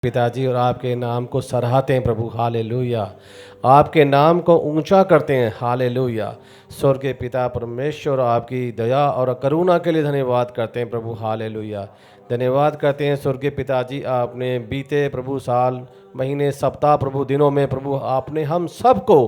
पिताजी और आपके नाम को सराहते हैं प्रभु, हालेलुया। आपके नाम को ऊंचा करते हैं, हालेलुया। स्वर्ग के पिता परमेश्वर आपकी दया और करुणा के लिए धन्यवाद करते हैं प्रभु, हालेलुया। धन्यवाद करते हैं स्वर्ग के पिताजी, आपने बीते प्रभु साल, महीने, सप्ताह, प्रभु दिनों में प्रभु आपने हम सबको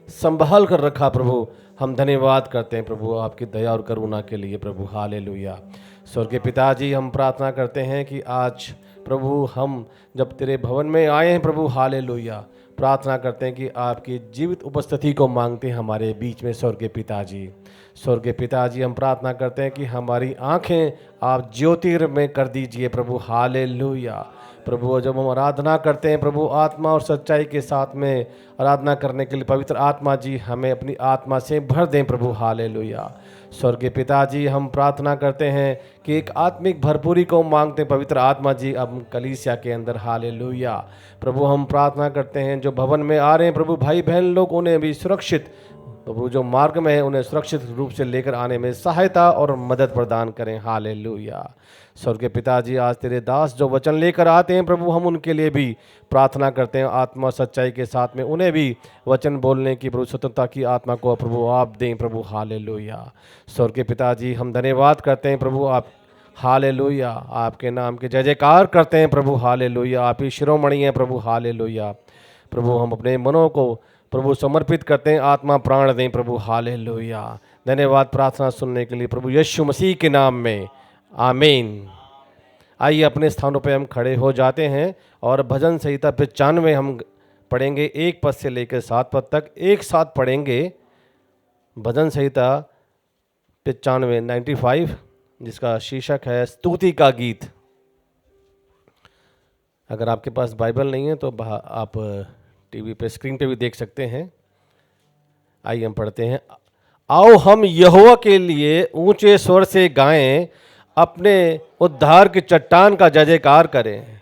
संभाल कर रखा प्रभु। हम धन्यवाद करते हैं प्रभु आपकी दया और करुणा के लिए प्रभु, हालेलुया। स्वर्ग के पिताजी, हम प्रार्थना करते हैं कि आज प्रभु हम जब तेरे भवन में आए हैं प्रभु, हालेलुया, प्रार्थना करते हैं कि आपकी जीवित उपस्थिति को मांगते हैं हमारे बीच में स्वर्ग के पिताजी। स्वर्ग के पिताजी, हम प्रार्थना करते हैं कि हमारी आंखें आप ज्योतिर्मय कर दीजिए प्रभु, हालेलुया। प्रभु जब हम आराधना करते हैं प्रभु आत्मा और सच्चाई के साथ में आराधना करने के लिए पवित्र आत्मा जी हमें अपनी आत्मा से भर दें प्रभु, हालेलुया। स्वर्गीय पिताजी, हम प्रार्थना करते हैं कि एक आत्मिक भरपूरी को मांगते हैं पवित्र आत्मा जी अब कलीसिया के अंदर, हालेलुया। प्रभु हम प्रार्थना करते हैं जो भवन में आ रहे हैं प्रभु भाई बहन लोग, उन्हें भी सुरक्षित प्रभु जो मार्ग में है उन्हें सुरक्षित रूप से लेकर आने में सहायता और मदद प्रदान करें, हालेलुया। स्वर्गीय पिताजी, आज तेरे दास जो वचन लेकर आते हैं प्रभु, हम उनके लिए भी प्रार्थना करते हैं आत्मा सच्चाई के साथ में उन्हें भी वचन बोलने की प्रभु स्वतंत्रता की आत्मा को प्रभु आप दें प्रभु, हालेलुया। स्वर्गीय पिताजी, हम धन्यवाद करते हैं प्रभु आप, हालेलुया, आपके नाम के जय जयकार करते हैं प्रभु, हालेलुया। आप ही शिरोमणि हैं प्रभु, हालेलुया। प्रभु हम अपने मनों को प्रभु समर्पित करते हैं, आत्मा प्राण दें प्रभु, हालेलुया। धन्यवाद प्रार्थना सुनने के लिए प्रभु यीशु मसीह के नाम में, आमीन। आइए अपने स्थानों पे हम खड़े हो जाते हैं और भजन संहिता 95 हम पढ़ेंगे, 1 पद से लेकर 7 पद तक एक साथ पढ़ेंगे। भजन संहिता 95 जिसका शीर्षक है स्तुति का गीत। अगर आपके पास बाइबल नहीं है तो आप टीवी पे स्क्रीन पे भी देख सकते हैं। आइए हम पढ़ते हैं। आओ हम यहोवा के लिए ऊंचे स्वर से गाएं, अपने उद्धार की चट्टान का जय जयकार करें।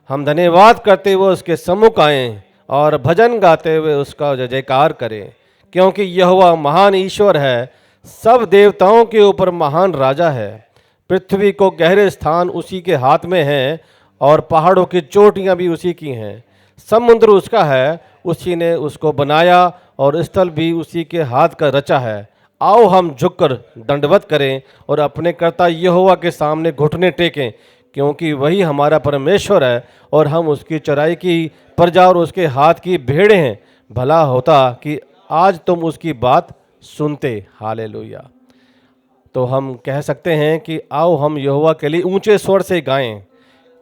हम धन्यवाद करते हुए उसके सम्मुख आएं और भजन गाते हुए उसका जय जयकार करें, क्योंकि यहोवा महान ईश्वर है, सब देवताओं के ऊपर महान राजा है। पृथ्वी को गहरे स्थान उसी के हाथ में हैं और पहाड़ों की चोटियां भी उसी की हैं। समुद्र उसका है, उसी ने उसको बनाया और स्थल भी उसी के हाथ का रचा है। आओ हम झुककर दंडवत करें और अपने कर्ता यहोवा के सामने घुटने टेकें, क्योंकि वही हमारा परमेश्वर है और हम उसकी चराई की प्रजा और उसके हाथ की भेड़ें हैं। भला होता कि आज तुम उसकी बात सुनते, हालेलुया। तो हम कह सकते हैं कि आओ हम यहोवा के लिए ऊंचे स्वर से गाएं,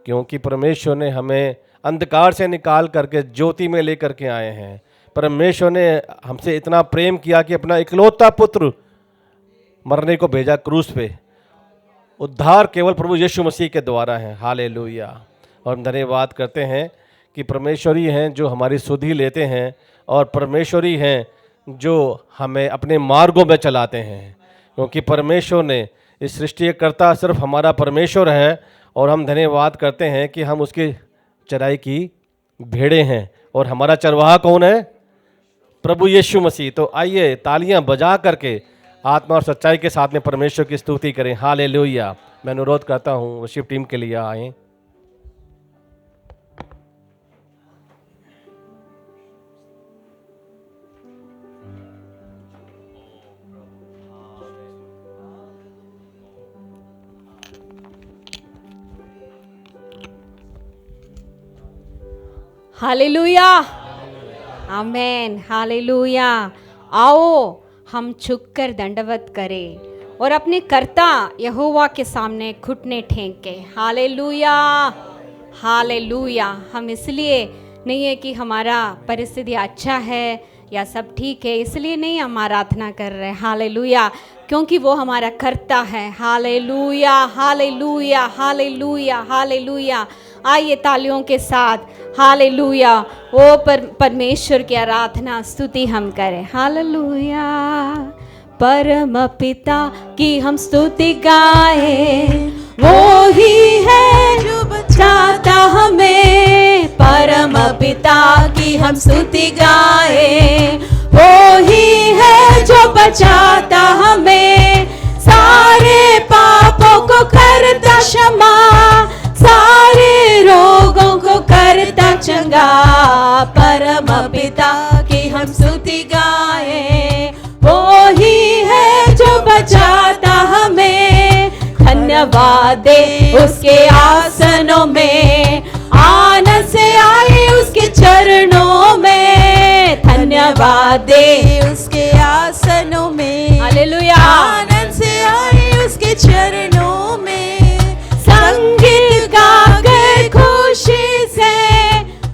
क्योंकि परमेश्वर ने हमें अंधकार से निकाल करके ज्योति में लेकर के आए हैं। परमेश्वर ने हमसे इतना प्रेम किया कि अपना इकलौता पुत्र मरने को भेजा क्रूस पे। उद्धार केवल प्रभु यीशु मसीह के द्वारा है, हालेलुया। और हम धन्यवाद करते हैं कि परमेश्वर ही हैं जो हमारी सुधि लेते हैं और परमेश्वर ही हैं जो हमें अपने मार्गों में चलाते हैं, क्योंकि परमेश्वर ने इस सृष्टि कर्ता सिर्फ हमारा परमेश्वर है। और हम धन्यवाद करते हैं कि हम उसकी चराई की भेड़ें हैं और हमारा चरवाहा कौन है? प्रभु यीशु मसीह। तो आइए तालियां बजा करके आत्मा और सच्चाई के साथ में परमेश्वर की स्तुति करें, हालेलुया। मैं अनुरोध करता हूं वर्शिप टीम के लिए आएं। हालेलुया, आमेन, हालेलुया। आओ हम झुककर दंडवत करें और अपने कर्ता यहोवा के सामने घुटने टेके, हालेलुया, हालेलुया। हम इसलिए नहीं है कि हमारा परिस्थिति अच्छा है या सब ठीक है, इसलिए नहीं हम आराधना कर रहे, हालेलुया, क्योंकि वो हमारा कर्ता है, हालेलुया, हालेलुया, हालेलुया, हालेलुया। आइए तालियों के साथ हालेलुया वो परमेश्वर की आराधना स्तुति हम करें, हालेलुया। परम पिता की हम स्तुति गाएं, वो ही है जो बचाता हमें। परम पिता की हम स्तुति गाएं, वो ही है जो बचाता हमें। सारे पापों को करता क्षमा, सारे रोगों को कर चंगा। परम पिता की हम स्तुति गाए, वो ही है जो बचाता हमें। धन्यवाद दे उसके आसनों में, आनंद से आए उसके चरणों में। धन्यवाद दे उसके आसनों में, हालेलुया। आनंद से आए उसके चरणों में। संगीत गाकर खुशी से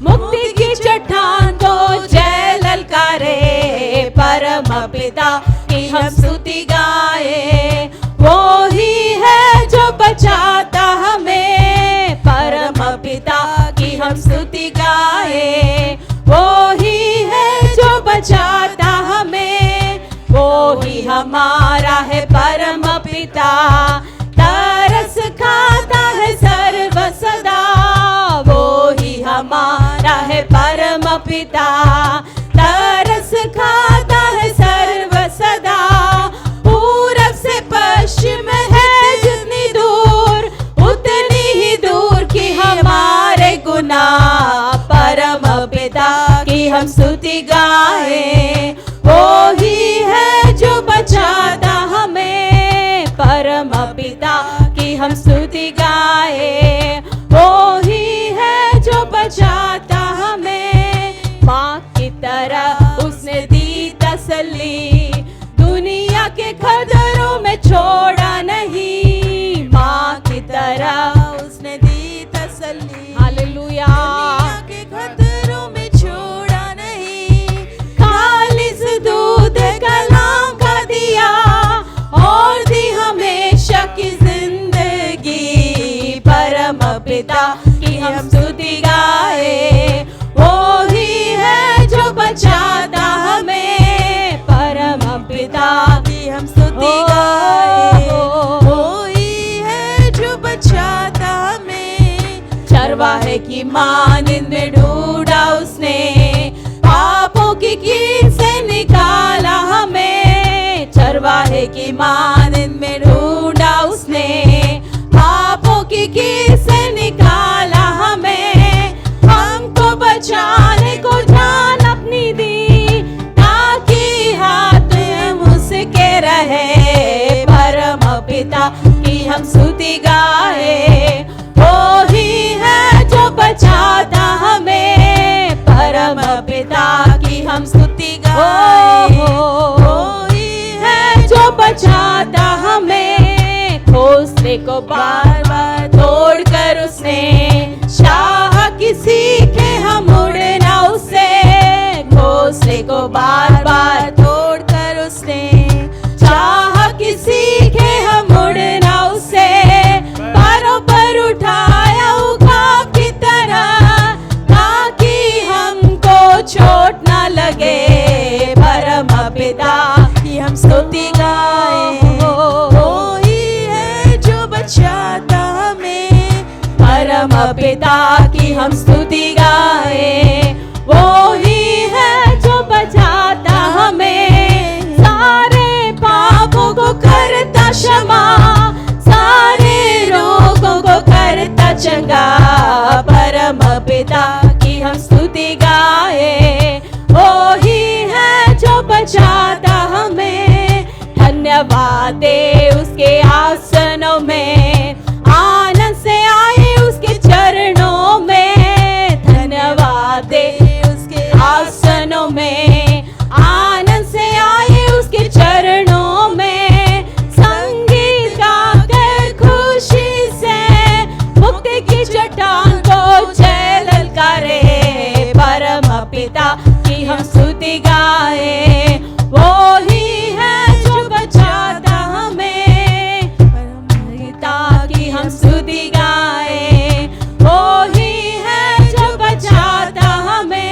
मुक्ति की चट्टान को जय ललकारे। परम पिता की हम स्तुति गाए, वो ही है जो बचाता हमें। परम पिता की हम स्तुति गाए, वो ही है जो बचाता हमें। वो ही हमारा है परम पिता, तरस खाता है सर्व सदा। वो ही हमारा है परम पिता, तरस खाता है सर्व सदा। पूरब से पश्चिम है जितनी दूर, उतनी ही दूर की हमारे गुनाह। परम पिता की हम स्तुति गाए, वो ही है जो बचाता हमें। परम पिता की हम स्तुति गाए, वो ही है जो बचाता हमें। माँ की तरह उसने दी तसल्ली, दुनिया के खतरों में छोड़ा नहीं। माँ की तरह उसने दी तसल्ली, हालेलुया। दुनिया के खतरों में छोड़ा नहीं। खालिस दूध कलाम का दिया और दी हमेशा की जिंदगी। परम पिता की हम स्तुति गाए, वो ही है जो बचाता हमें। परम पिता की हम स्तुति गाए, वो ही है जो बचाता हमें। चरवाहे की मानिंद में ढूंढा उसने, पापों की कीट से निकाला हमें। चरवाहे की मानिंद में ढूंढा उसने, पापों की कीट से निकाला हमें। हमको बचाने को जान अपनी दी, ताकि हाथ हम उसके रहे। परम पिता की हम स्तुति गाए, वो ही है जो बचाता हमें। परम पिता की हम स्तुति गाए, वो ही है जो बचाता हमें। घोंसले को बार बार तोड़ कर उसने चाहा कि सीखे हम उड़ना उससे। घोंसले को बार बार तोड़ कर उसने चाहा कि सीखे हम उड़ना उससे। पैरों पर उठाया उखाब की तरह, ताकि हमको चोट ना लगे। परम पिता की हम स्तुति गाए, वो ही है जो बचाता हमें। परम पिता की हम स्तुति गाए, वो ही है जो बचाता हमें। सारे पापों को करता क्षमा, सारे रोगों को करता चंगा। परम पिता की हम स्तुति गाए, वो ही है जो बचाता हमें। धन्यवाद दे उसके आसनों में, आनंद से आए उसके चरणों में। धन्यवाद दे उसके आसनों में, आनंद से आए उसके चरणों में। संगीत गाकर खुशी से मुक्ति की चट्टान को जय ललकारे। परम पिता की हम स्तुति गाए, वो ही है जो बचाता हमें। परम पिता की हम स्तुति गाए, वो ही है जो बचाता हमें।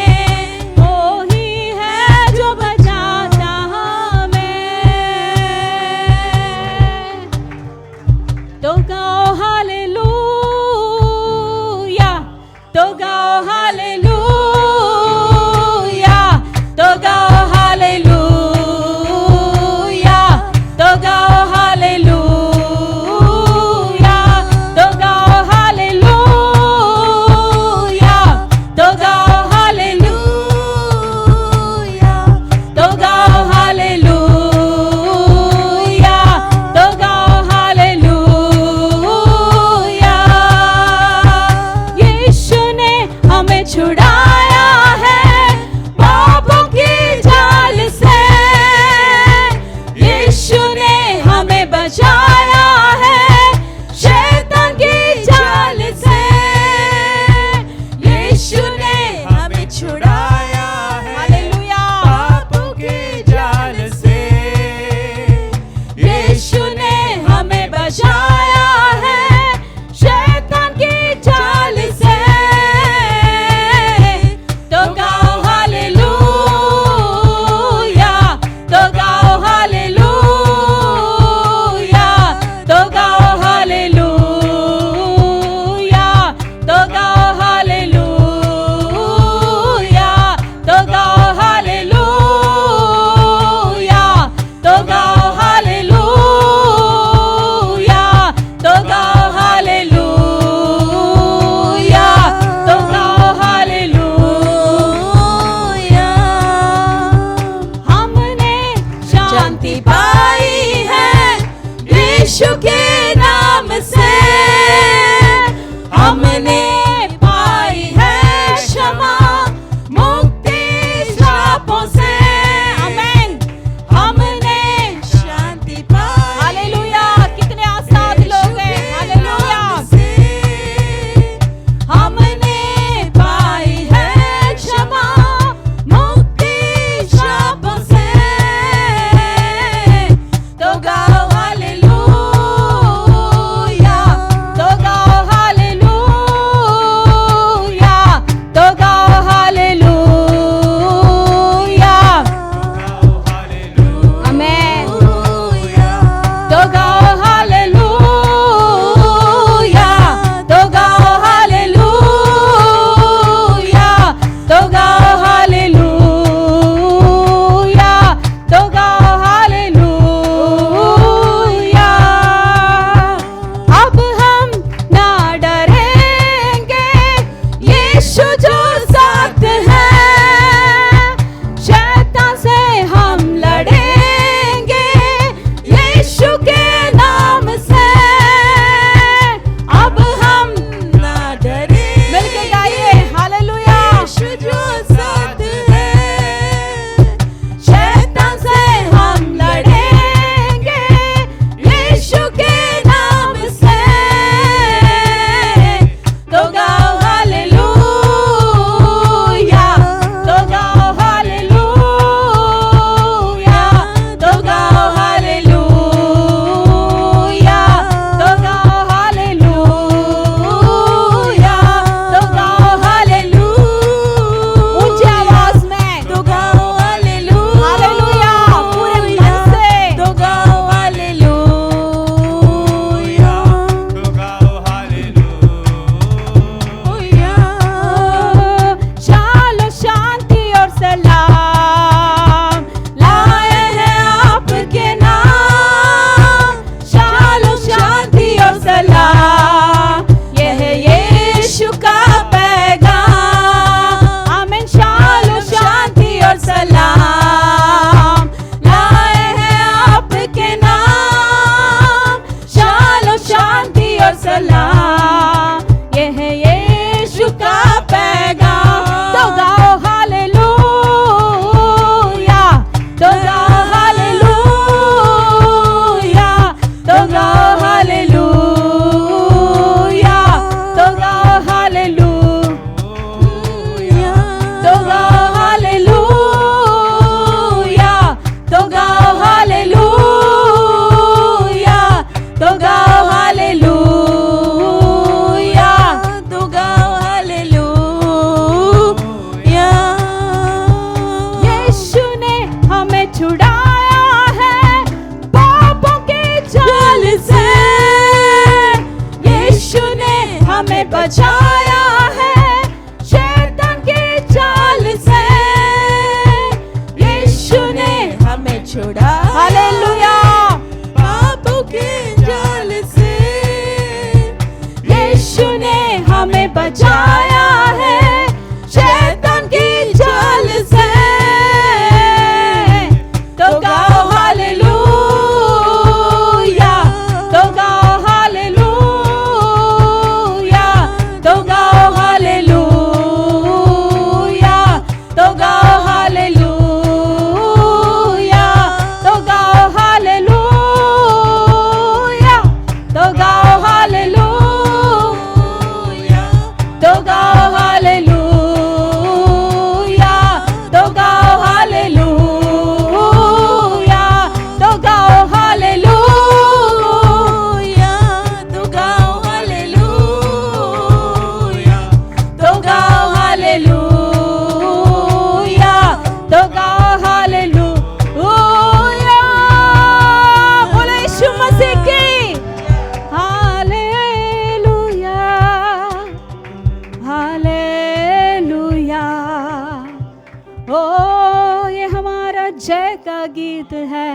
जय का गीत है।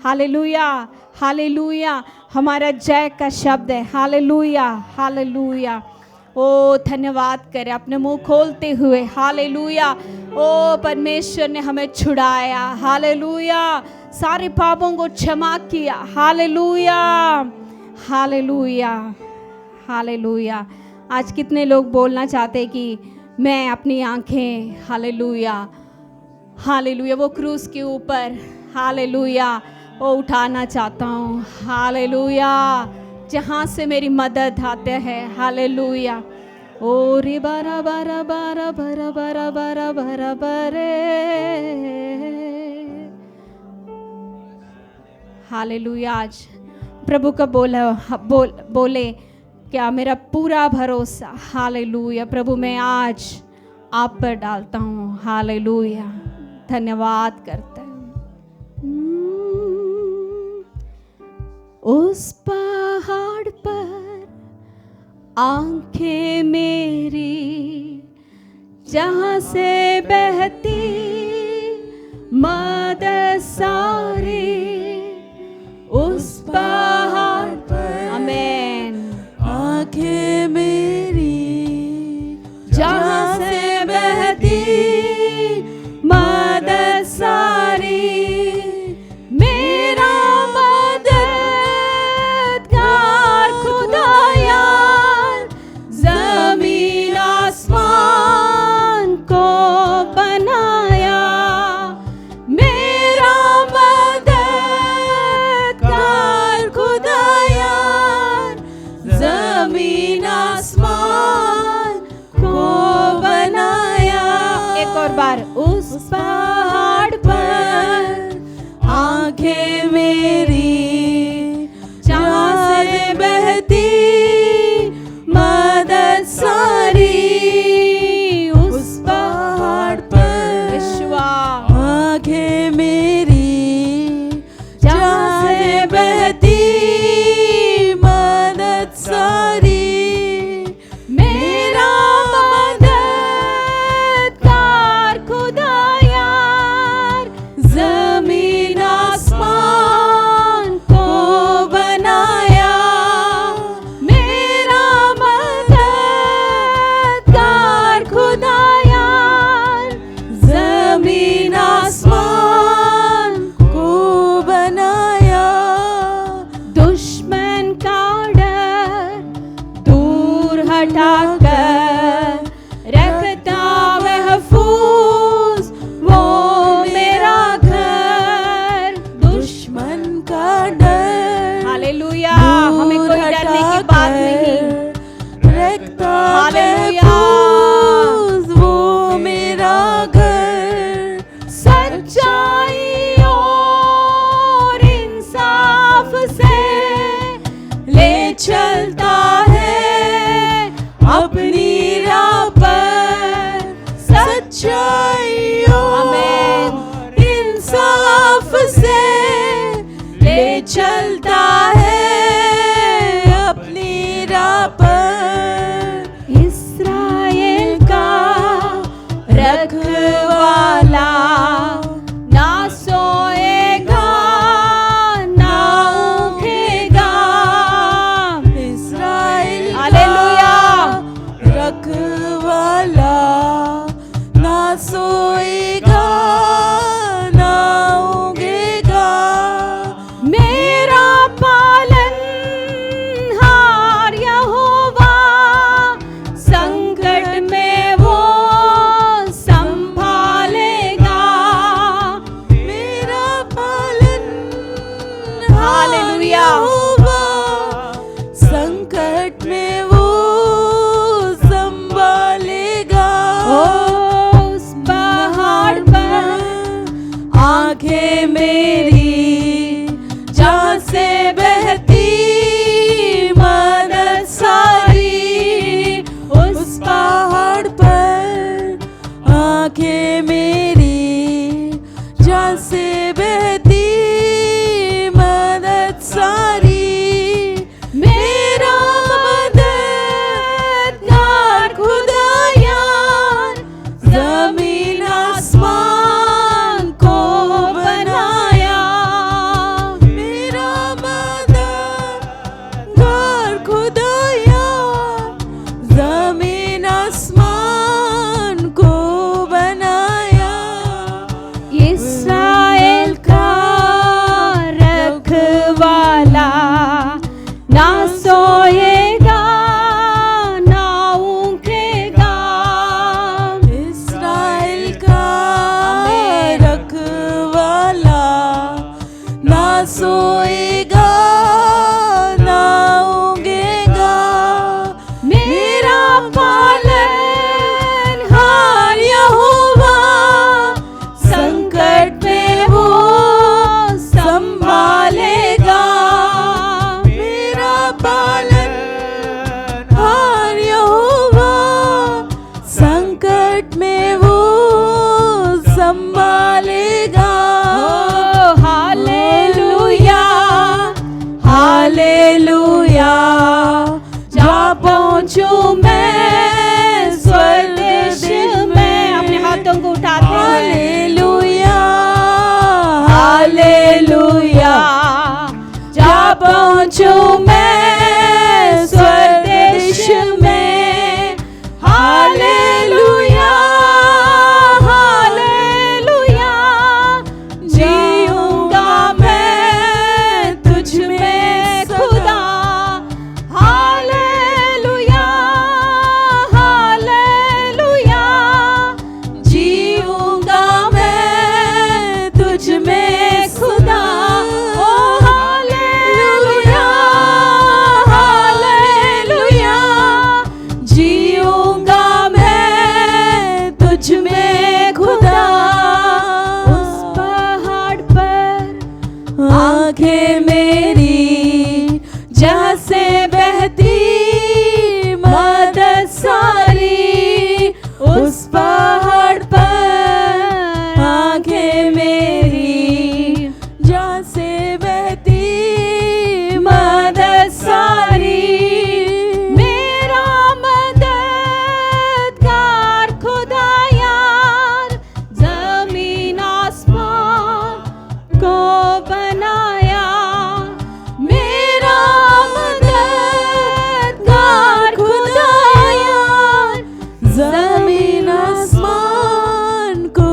हालेलुया, हालेलुया, हमारा जय का शब्द है। Hallelujah, hallelujah. ओ धन्यवाद करें अपने मुंह खोलते हुए। हालेलुया। ओ परमेश्वर ने हमें छुड़ाया। हालेलुया, सारे पापों को क्षमा किया। Hallelujah, hallelujah, hallelujah. आज कितने लोग बोलना चाहते कि मैं अपनी आंखें, हालेलुया, हालेलुया, वो क्रूस के ऊपर, हालेलुया, वो उठाना चाहता हूँ। हालेलुया, जहाँ से मेरी मदद आते है। हालेलुया। ओ रे बारा बारा बारा बारा बारा बारा बारा बारे। हालेलुया। आज प्रभु का बोले क्या मेरा पूरा भरोसा, हालेलुया, प्रभु मैं आज आप पर डालता हूँ। हालेलुया, धन्यवाद करते हैं। उस पहाड़ पर आंखें मेरी, जहाँ से बहती मदद सारी, उस पहाड़ पर, आमेन, आंखें मेरी, जहाँ से बहती मदद सारी, मेरा मददगार खुदा यार, जमीन आसमान को बनाया। मेरा मददगार खुदा यार, जमीन आसमान को बनाया। एक और बार, उस पहाड़ पर आंखें मेरी, जहाँ से बहती मदद सारी, उस पहाड़ पर विश्वा, आंखें मेरी, जहाँ से बहती मदद सारी, मेरा मददगार खुदा यार, जमीन आसमान को बनाया। मेरा मददगार खुदा यार, जमीन आसमान को बनाया। दुश्मन का डर दूर हटाकर रखता महफूज वो मेरा घर। दुश्मन का डर हालेलुया, हमें कोई डरने की बात नहीं। रखता हालेलुया। महफूज वो मेरा घर। सच्चाई और इंसाफ से ले चलता है अपनी राह पर। सच्चाई आमेन। और इंसाफ से ले चलता है अपनी राह पर। इस्राएल का रखवाला ना सोएगा ना ऊँघेगा। इस्राएल का हालेलुया। रखवाला ना सोएगा ना ऊँघेगा। मेरा पालनहार यहोवा, संकट में वो संभालेगा। मेरा पालन हालेलुया। यहोवा, संकट में वो संभालेगा। उस पहाड़ पर आंखें मेरी, जहाँ से बहती मदद सारी, उस पहाड़ पर आंखें मेरी, जहाँ से बहती मदद सारी। मेरा मददगार खुदा यार, जमीन आसमान को सोएगा ना ऊँघेगा, मेरा पालनहार यहोवा, संकट में वो संभालेगा। मेरा पालनहार यहोवा, संकट में वो संभालेगा। हालेलुया हालेलुया, जा पहुँचूं मैं स्वदेश में। अपने हाथों को उठाते हैं। हालेलुया हालेलुया, जा पहुँचूं मैं स्वदेश में। हालेलुया हालेलुया, जीऊंगा मैं तुझ में खुदा। हालेलुया हालेलुया, जीऊंगा मैं तुझ में खुदा। ओ हालेलुया हालेलुया, जीऊंगा मैं तुझ में खुदा। उस पहाड़ पर आंखें मेरी, जहाँ से बहती मदद सारी। उस पहाड़ पर आंखें मेरी, जहाँ से बहती मदद सारी। मेरा मददगार खुदा यार, जमीन आसमान को बनाया। मेरा मददगार खुदा यार, जमीन आसमान को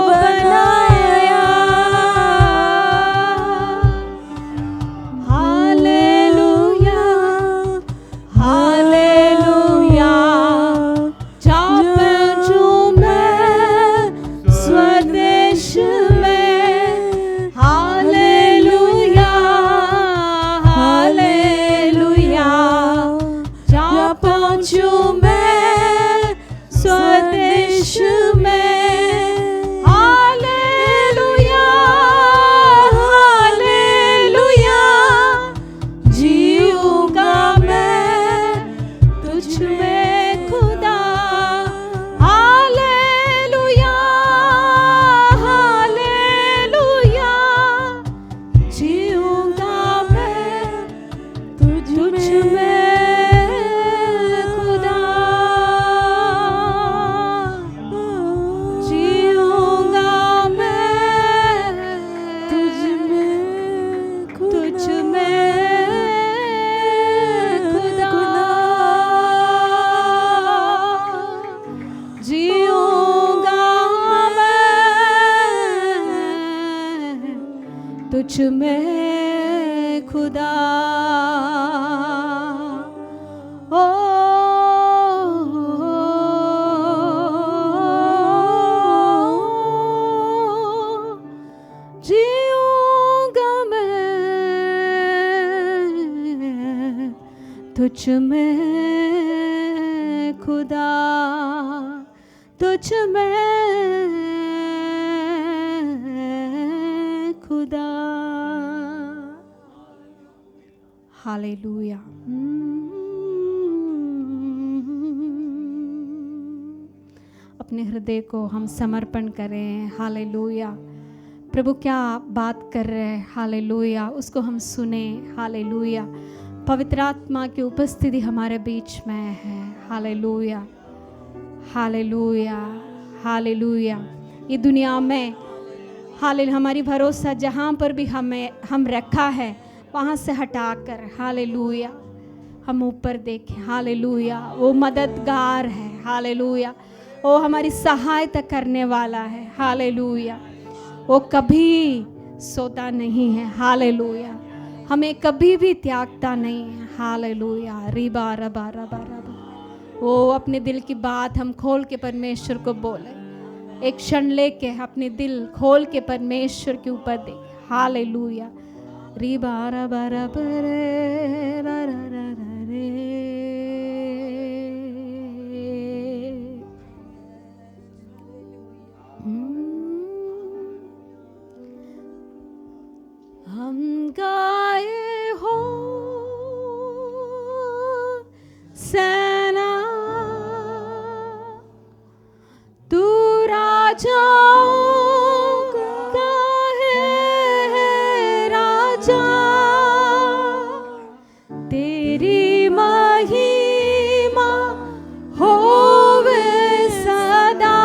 बनाया। हालेलुया हालेलुया, जा पहुँचूं मैं स्वदेश में। हालेलुया हालेलुया, जा पहुँचूं मैं स्वदेश में। हालेलुया हालेलुया, जीऊंगा मैं तुझ में खुदा। हालेलुया हालेलुया, जीऊंगा मैं तुझ में खुदा। जीऊंगा मैं तुझ में खुदा। जीऊंगा मैं तुझ में खुदा। ओ जीऊंगा मैं तुझ में खुदा, तुझ में खुदा। हालेलुया। अपने हृदय को हम समर्पण करें। हालेलुया। प्रभु क्या बात कर रहे हैं, हालेलुया, उसको हम सुने। हालेलुया। पवित्र आत्मा की उपस्थिति हमारे बीच में है। Hallelujah hallelujah hallelujah. ये दुनिया में हालेलुया हमारी भरोसा जहाँ पर भी हम रखा है वहाँ से हटाकर हालेलुया हम ऊपर देखें। हालेलुया। वो मददगार है। हालेलुया। वो हमारी सहायता करने वाला है। हालेलुया। वो कभी सोता नहीं है। हालेलुया। हमें कभी भी त्यागता नहीं है। हालेलुया। रिबा रबा रबा रबा। वो अपने दिल की बात हम खोल के परमेश्वर को बोले। एक क्षण लेके अपने दिल खोल के परमेश्वर के ऊपर देखें। हालेलुया। री बारा बारा बरे रा रा रा रा रे। हम गाए हो सेना, तू राजाओं का है राजा, तेरी महिमा होवे सदा।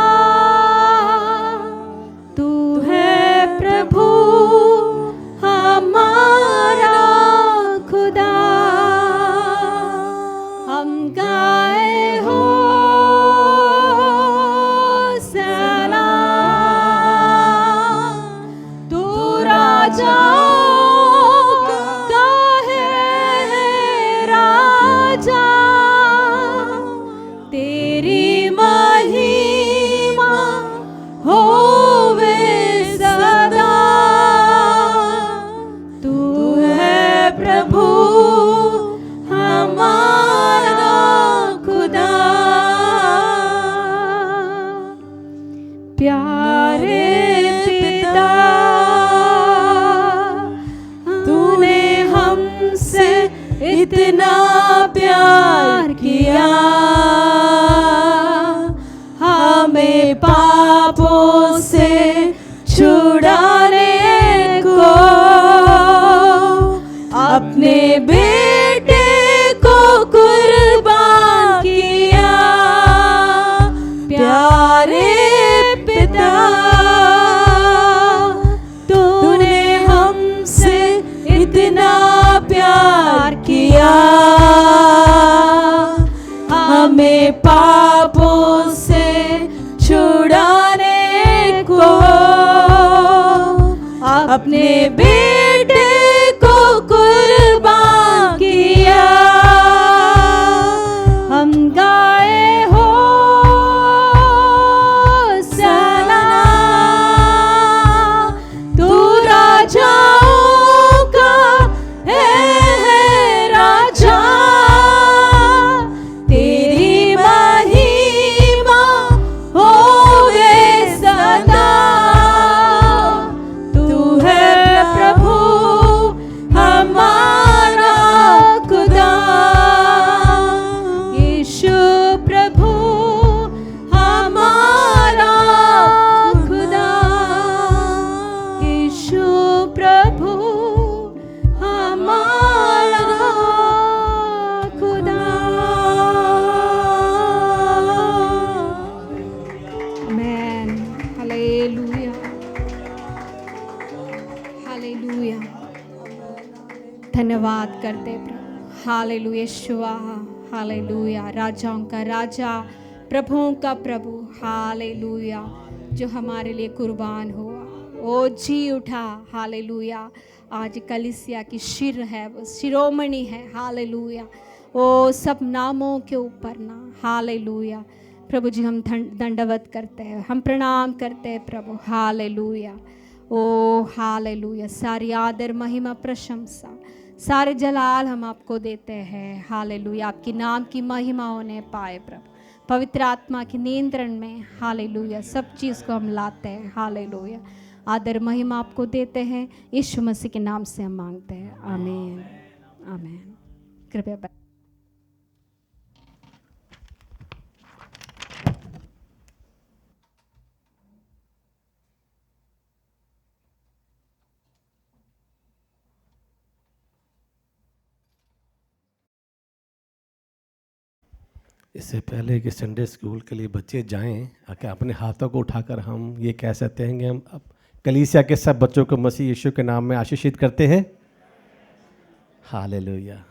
तू है प्रभु हमारा खुदा, हम गाए हो सना, तू राजाओं का है राजा, तेरी महिमा होवे सदा। तू है प्रभु हमारा खुदा। प्यारे पिता, तूने हमसे इतना प्यार किया, हमें पापों से छुड़ाने को अपने बेटे को कुर्बान किया। प्यारे पिता, तूने हमसे इतना प्यार किया, हमें पापों से छुड़ाने को अपने बेटे को कुर्बान किया। हम गाए हो सना, तू राजाओं का है राजा, तेरी महिमा होवे सदा। तू है प्रभु हमारा खुदा, यीशु प्रभु हमारा खुदा, यीशु प्रभु हमारा खुदा। आमेन, हालेलुया, हालेलुया। धन्यवाद करते प्रभु, हालेलुया यीशुआ, हालेलुया। राजाओं का राजा, प्रभुओं का प्रभु, हालेलुया, जो हमारे लिए कुर्बान हुआ, ओ जी उठा, हालेलुया। आज कलीसिया की शिर है, वो शिरोमणि है, हालेलुया। ओ सब नामों के ऊपर ना, हालेलुया। प्रभु जी हम दंडवत करते हैं, हम प्रणाम करते हैं प्रभु, हालेलुया। ओ हालेलुया, सारी आदर महिमा प्रशंसा सारे जलाल हम आपको देते हैं, हालेलुया। आपकी नाम की महिमा होने पाए प्रभु, पवित्र आत्मा के नियंत्रण में, हालेलुया। सब चीज़ को हम लाते हैं, हालेलुया। आदर महिमा आपको देते हैं, यीशु मसीह के नाम से हम मांगते हैं, आमीन, आमीन। कृपया इससे पहले कि संडे स्कूल के लिए बच्चे जाएं, आके अपने हाथों को उठाकर हम ये कह सकते हैं कि हम अब कलीसिया के सब बच्चों को मसीह यीशु के नाम में आशीषित करते हैं, हालेलुया।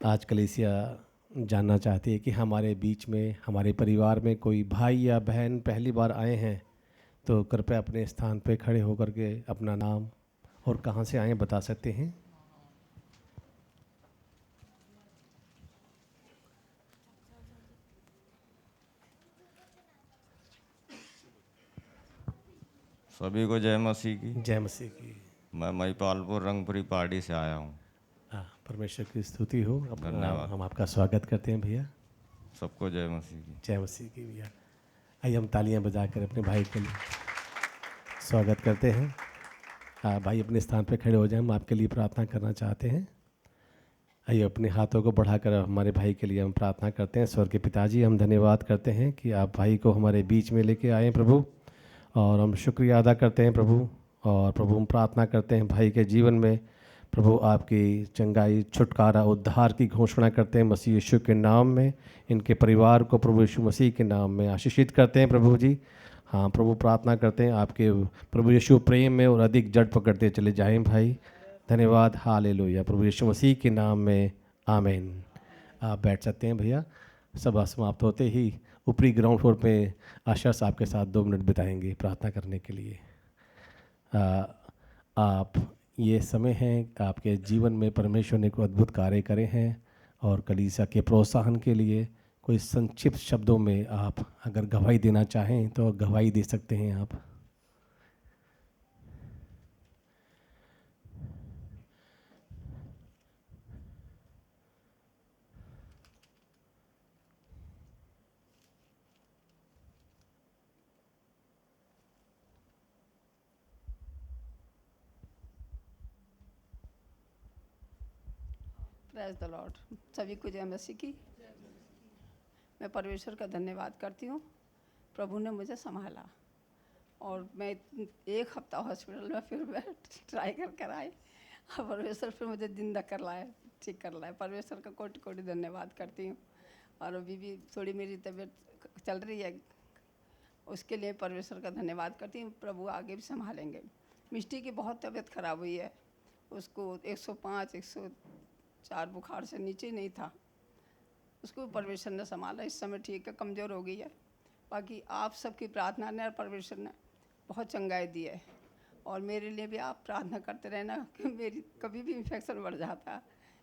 आज कलीसिया जानना चाहती है कि हमारे बीच में, हमारे परिवार में कोई भाई या बहन पहली बार आए हैं, तो कृपया अपने स्थान पे खड़े होकर के अपना नाम और कहाँ से आए बता सकते हैं। सभी को जय मसीह की। जय मसीह की। मैं महिपालपुर रंगपुरी पहाड़ी से आया हूँ। परमेश्वर की स्तुति हो। धन्यवाद। हम आपका स्वागत करते हैं भैया। सबको जय मसीह की। जय मसीह की भैया। आइए हम तालियां बजाकर अपने भाई के लिए स्वागत करते हैं। भाई अपने स्थान पर खड़े हो जाएं, हम आपके लिए प्रार्थना करना चाहते हैं। आइए अपने हाथों को बढ़ाकर हमारे भाई के लिए हम प्रार्थना करते हैं। स्वर्गीय पिताजी, हम धन्यवाद करते हैं कि आप भाई को हमारे बीच में लेके आए प्रभु, और हम शुक्रिया अदा करते हैं प्रभु। और प्रभु हम प्रार्थना करते हैं भाई के जीवन में प्रभु आपकी चंगाई, छुटकारा, उद्धार की घोषणा करते हैं मसीह यीशु के नाम में। इनके परिवार को प्रभु यीशु मसीह के नाम में आशीषित करते हैं प्रभु जी। हाँ प्रभु, प्रार्थना करते हैं आपके प्रभु यीशु प्रेम में और अधिक जड़ पकड़ते चले जाएं भाई। धन्यवाद। हालेलुया। प्रभु यीशु मसीह के नाम में आमीन। आप बैठ सकते हैं भैया। सभा समाप्त होते ही ऊपरी ग्राउंड फ्लोर पे आशा साहब के साथ 2 मिनट बिताएंगे प्रार्थना करने के लिए। आप ये समय है आपके जीवन में परमेश्वर ने कोई अद्भुत कार्य करे हैं, और कलीसिया के प्रोत्साहन के लिए कोई संक्षिप्त शब्दों में आप अगर गवाही देना चाहें तो गवाही दे सकते हैं आप। Praise the Lord. सभी को जय मसीह की। मैं परमेश्वर का धन्यवाद करती हूँ। प्रभु ने मुझे संभाला, और मैं 1 हफ्ता हॉस्पिटल में फिर मैं ट्राई कर आई, और परमेश्वर फिर मुझे जिंदा कर लाए, ठीक कर लाए। परमेश्वर का कोटि कोटि धन्यवाद करती हूँ। और अभी भी थोड़ी मेरी तबीयत चल रही है, उसके लिए परमेश्वर का धन्यवाद करती हूँ। प्रभु आगे भी संभालेंगे। मिष्टी की बहुत तबीयत खराब हुई है, उसको 105 104 बुखार से नीचे नहीं था, उसको परमेश्वर ने संभाला। इस समय ठीक है, कमज़ोर हो गई है। बाकी आप सबकी प्रार्थना ने और परमेश्वर ने बहुत चंगाई दी है। और मेरे लिए भी आप प्रार्थना करते रहना कि मेरी कभी भी इन्फेक्शन बढ़ जाता है।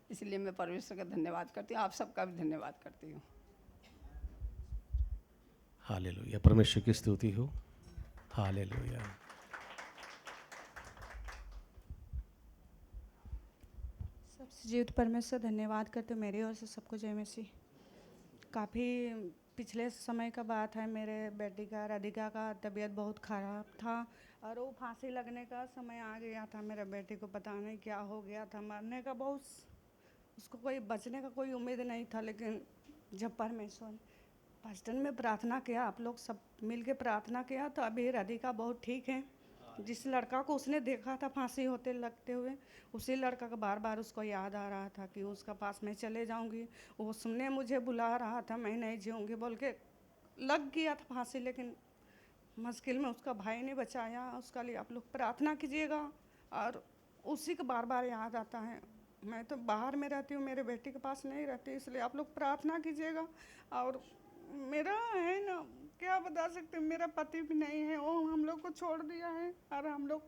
इसलिए मैं परमेश्वर का धन्यवाद करती हूँ, आप सबका भी धन्यवाद करती हूँ। हालेलुया। परमेश्वर की स्तुति हो। हालेलुया। सबसे जीवित परमेश्वर धन्यवाद करते हो। मेरी ओर से सबको जय मसीह। काफ़ी पिछले समय का बात है, मेरे बेटी का राधिका का तबीयत बहुत ख़राब था, और वो फांसी लगने का समय आ गया था। मेरे बेटी को पता नहीं क्या हो गया था, मरने का बहुत, उसको कोई बचने का कोई उम्मीद नहीं था। लेकिन जब परमेश्वर पास्टर में प्रार्थना किया, आप लोग सब मिल के प्रार्थना किया, तो अभी राधिका बहुत ठीक है। जिस लड़का को उसने देखा था फांसी होते लगते हुए, उसी लड़का का बार बार उसको याद आ रहा था कि उसका पास मैं चले जाऊंगी। वो सुनने मुझे बुला रहा था, मैं नहीं जीऊँगी बोल के लग गया था फांसी, लेकिन मुश्किल में उसका भाई ने बचाया। उसका लिए आप लोग प्रार्थना कीजिएगा। और उसी का बार बार याद आता है। मैं तो बाहर में रहती हूँ, मेरे बेटी के पास नहीं रहती, इसलिए आप लोग प्रार्थना कीजिएगा। और मेरा है ना, क्या बता सकते हैं, मेरा पति भी नहीं है, वो हम लोग को छोड़ दिया है, और हम लोग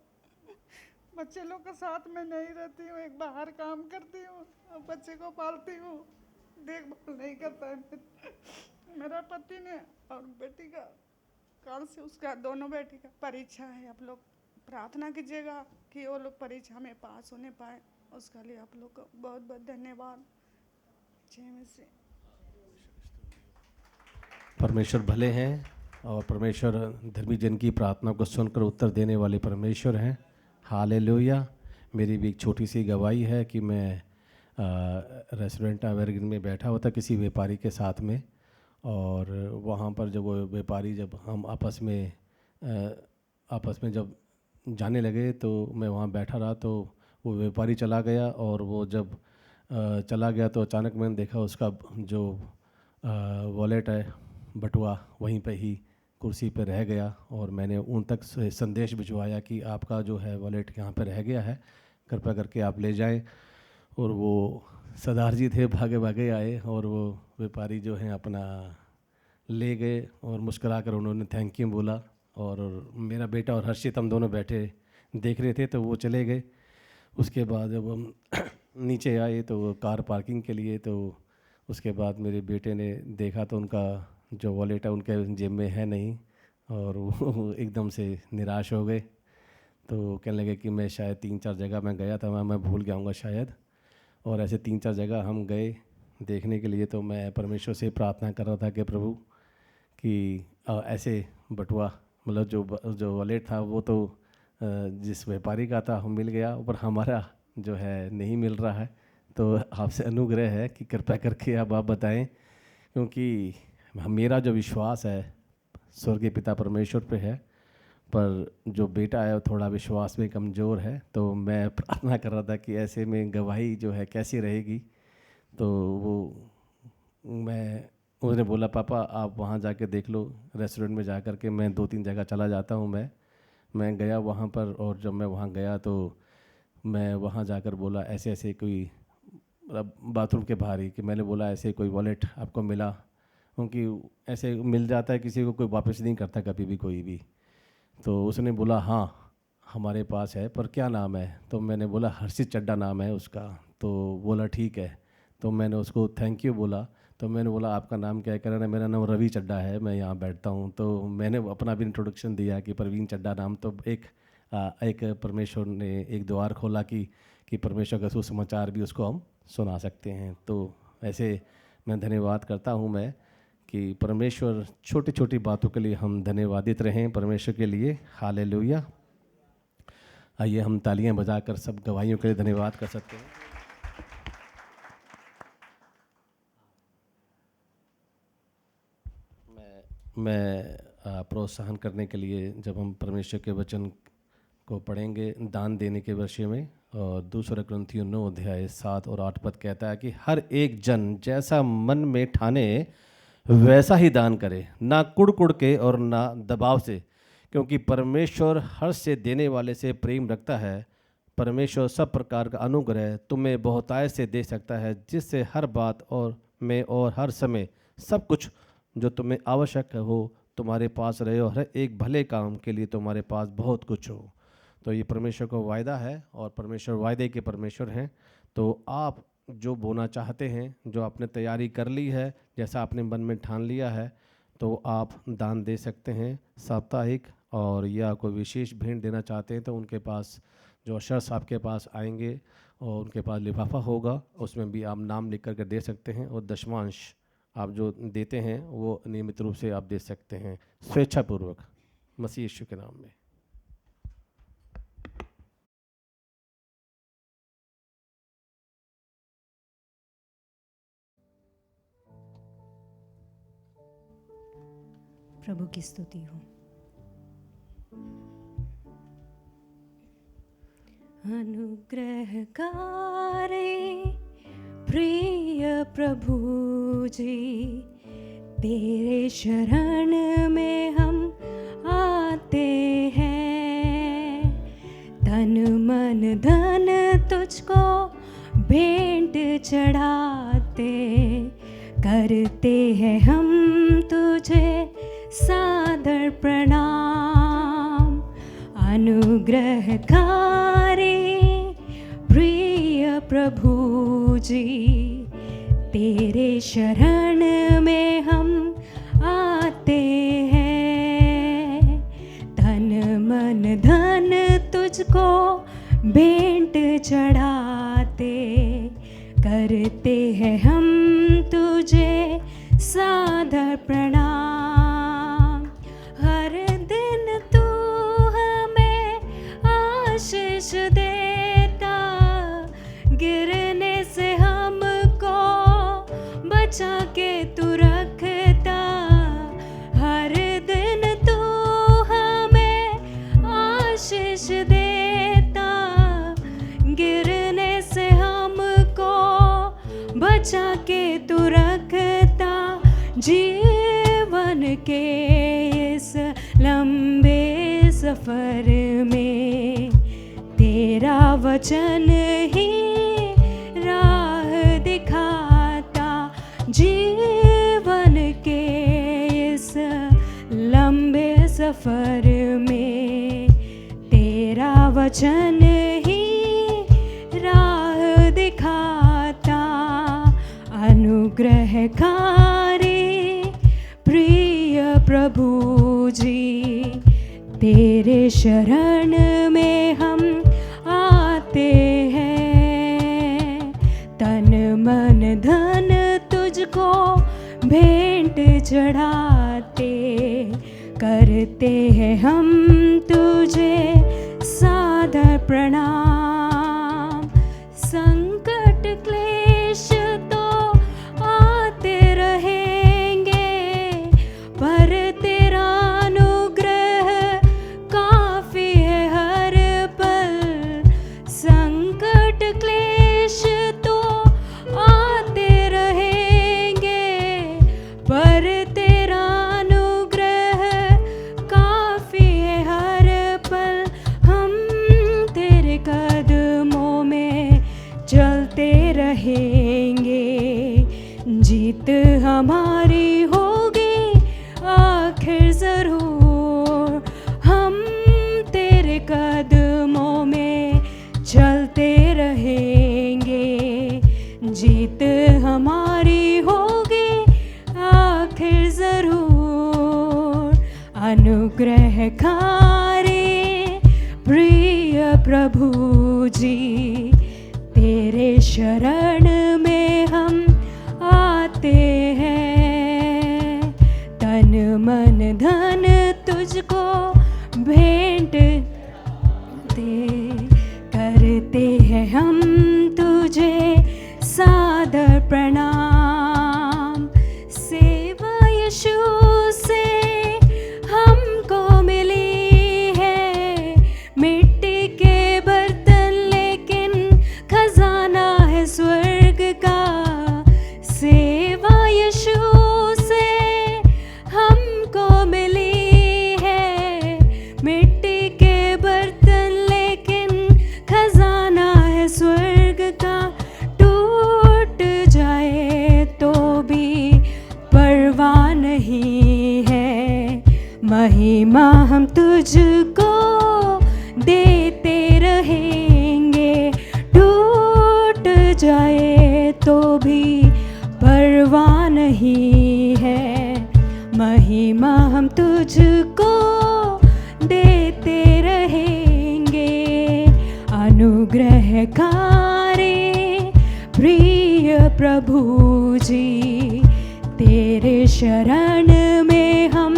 बच्चे लोग के साथ में नहीं रहती हूँ। एक बाहर काम करती हूँ और बच्चे को पालती हूँ, देखभाल नहीं करता है मेरा पति ने। और बेटी का कल से उसका दोनों बेटी का परीक्षा है। आप लोग प्रार्थना कीजिएगा कि वो लोग परीक्षा में पास होने पाए। उसका लिए आप लोग को बहुत बहुत धन्यवाद। जय मसीह। परमेश्वर भले हैं, और परमेश्वर धर्मी जन की प्रार्थना को सुनकर उत्तर देने वाले परमेश्वर हैं। हालेलुया। मेरी भी एक छोटी सी गवाही है कि मैं रेस्टोरेंट अमेरिकन में बैठा हुआ था किसी व्यापारी के साथ में, और वहाँ पर जब वो व्यापारी, जब हम आपस में जब जाने लगे, तो मैं वहाँ बैठा रहा, तो वो व्यापारी चला गया। और वो जब चला गया तो अचानक मैंने देखा उसका जो वॉलेट है, बटुआ, वहीं पे ही कुर्सी पे रह गया। और मैंने उन तक संदेश भिजवाया कि आपका जो है वॉलेट यहाँ पे रह गया है, कृपया करके आप ले जाएं। और वो सरदार जी थे, भागे भागे आए, और वो व्यापारी जो हैं अपना ले गए, और मुस्कुराकर उन्होंने थैंक यू बोला। और मेरा बेटा और हर्षित हम दोनों बैठे देख रहे थे, तो वो चले गए। उसके बाद जब हम नीचे आए तो वो कार पार्किंग के लिए, तो उसके बाद मेरे बेटे ने देखा तो उनका जो वॉलेट है उनके जेब में है नहीं, और वो एकदम से निराश हो गए। तो कहने लगे कि मैं शायद 3-4 जगह मैं गया था, मैं भूल गया हूँगा शायद, और ऐसे 3-4 जगह हम गए देखने के लिए। तो मैं परमेश्वर से प्रार्थना कर रहा था कि प्रभु कि ऐसे बटुआ मतलब जो वॉलेट था वो तो जिस व्यापारी का था मिल गया, पर हमारा जो है नहीं मिल रहा है। तो आपसे अनुग्रह है कि कृपया करके आप बताएं, क्योंकि मेरा जो विश्वास है स्वर्गीय पिता परमेश्वर पे है, पर जो बेटा है वो थोड़ा विश्वास में कमज़ोर है। तो मैं प्रार्थना कर रहा था कि ऐसे में गवाही जो है कैसी रहेगी। तो उसने बोला पापा आप वहाँ जाके देख लो, रेस्टोरेंट में जा कर के। मैं 2-3 जगह चला जाता हूँ। मैं गया वहाँ पर, और जब मैं वहाँ गया तो मैं वहाँ जाकर बोला ऐसे ऐसे कोई मतलब बाथरूम के बाहर ही कि मैंने बोला ऐसे कोई वॉलेट आपको मिला, क्योंकि ऐसे मिल जाता है किसी को, कोई वापस नहीं करता कभी भी कोई भी। तो उसने बोला हाँ हमारे पास है, पर क्या नाम है? तो मैंने बोला हर्षित चड्डा नाम है उसका। तो बोला ठीक है। तो मैंने उसको थैंक यू बोला। तो मैंने बोला आपका नाम क्या है? कह रहा है मेरा नाम रवि चड्डा है, मैं यहाँ बैठता हूँ। तो मैंने अपना भी इंट्रोडक्शन दिया कि प्रवीण चड्डा नाम। तो एक परमेश्वर ने एक द्वार खोला कि परमेश्वर का सुसमाचार भी उसको हम सुना सकते हैं। तो ऐसे मैं धन्यवाद करता हूँ मैं कि परमेश्वर छोटी छोटी बातों के लिए हम धन्यवादित रहें परमेश्वर के लिए। हालेलुया। आइए हम तालियां बजाकर सब गवाहियों के लिए धन्यवाद कर सकते हैं। मैं प्रोत्साहन करने के लिए जब हम परमेश्वर के वचन को पढ़ेंगे दान देने के विषय में, और 2 कुरिन्थियों 9 अध्याय 7 और 8 पद कहता है कि हर एक जन जैसा मन में ठाने वैसा ही दान करे, ना कुड़ के और ना दबाव से, क्योंकि परमेश्वर हर्ष से देने वाले से प्रेम रखता है। परमेश्वर सब प्रकार का अनुग्रह तुम्हें बहुतायत से दे सकता है, जिससे हर बात और हर समय सब कुछ जो तुम्हें आवश्यक हो तुम्हारे पास रहे, और हर एक भले काम के लिए तुम्हारे पास बहुत कुछ हो। तो ये परमेश्वर का वायदा है, और परमेश्वर वायदे के परमेश्वर हैं। तो आप जो बोना चाहते हैं, जो आपने तैयारी कर ली है, जैसा आपने मन में ठान लिया है, तो आप दान दे सकते हैं साप्ताहिक। और या कोई विशेष भेंट देना चाहते हैं तो उनके पास जो अशर्स आपके पास आएंगे और उनके पास लिफाफा होगा, उसमें भी आप नाम लिख करके दे सकते हैं। और दशमांश आप जो देते हैं वो नियमित रूप से आप दे सकते हैं स्वेच्छापूर्वक, मसीह यीशु के नाम में। प्रभु की स्तुति हो। अनुग्रहकारी प्रिय प्रभु जी, तेरे शरण में हम आते हैं। तन मन धन तुझको भेंट चढ़ाते, करते हैं हम तुझे सादर प्रणाम। अनुग्रहकारी प्रिय प्रभु जी, तेरे शरण में हम आते हैं। तन मन धन तुझको भेंट चढ़ाते, करते हैं हम तुझे सादर प्रणाम। हर दिन तू हमें आशीष देता, गिरने से हमको बचा के तू रखता। हर दिन तू हमें आशीष देता, गिरने से हमको बचा के तू रखता। जीवन के इस लंबे सफर में तेरा वचन ही राह दिखाता। जीवन के इस लंबे सफर में तेरा वचन ही राह दिखाता। अनुग्रहकारी प्रिय प्रभु जी, तेरे शरण में हम आते हैं, तन मन धन तुझको भेंट चढ़ाते, करते हैं हम तुझे सादर प्रणाम। संकट क्लेश तो आते रहेंगे, पर तेरा अनुग्रह काफी है हर पल। संकट क्लेश तो आते रहेंगे, पर तेरा अनुग्रह काफी है हर पल। हम तेरे कदमों में चलते रहेंगे, जीत हमारी होगी आखिर जरूर। हम तेरे कदमों में चलते रहेंगे, जीत हमारी होगी आखिर जरूर। अनुग्रहकारी प्रिय प्रभु जी, तेरे शरण में हम आते हैं, तन मन धन तुझको भेंट दे, करते हैं हम तुझे सादर प्रणाम। सेवा यीशु से हमको मिली है, मिट्टी के बर्तन लेकिन खजाना है स्वर्ग का। सेवा यीशु से हमको मिली है, मिट्टी के बर्तन लेकिन खजाना है स्वर्ग का। टूट जाए तो भी परवाह नहीं है, महिमा हम तुझको देते रहेंगे। टूट जाए तो भी परवाह नहीं है, महिमा हम तुझको देते रहेंगे। अनुग्रहकारी प्रिय प्रभु जी, तेरे शरण में हम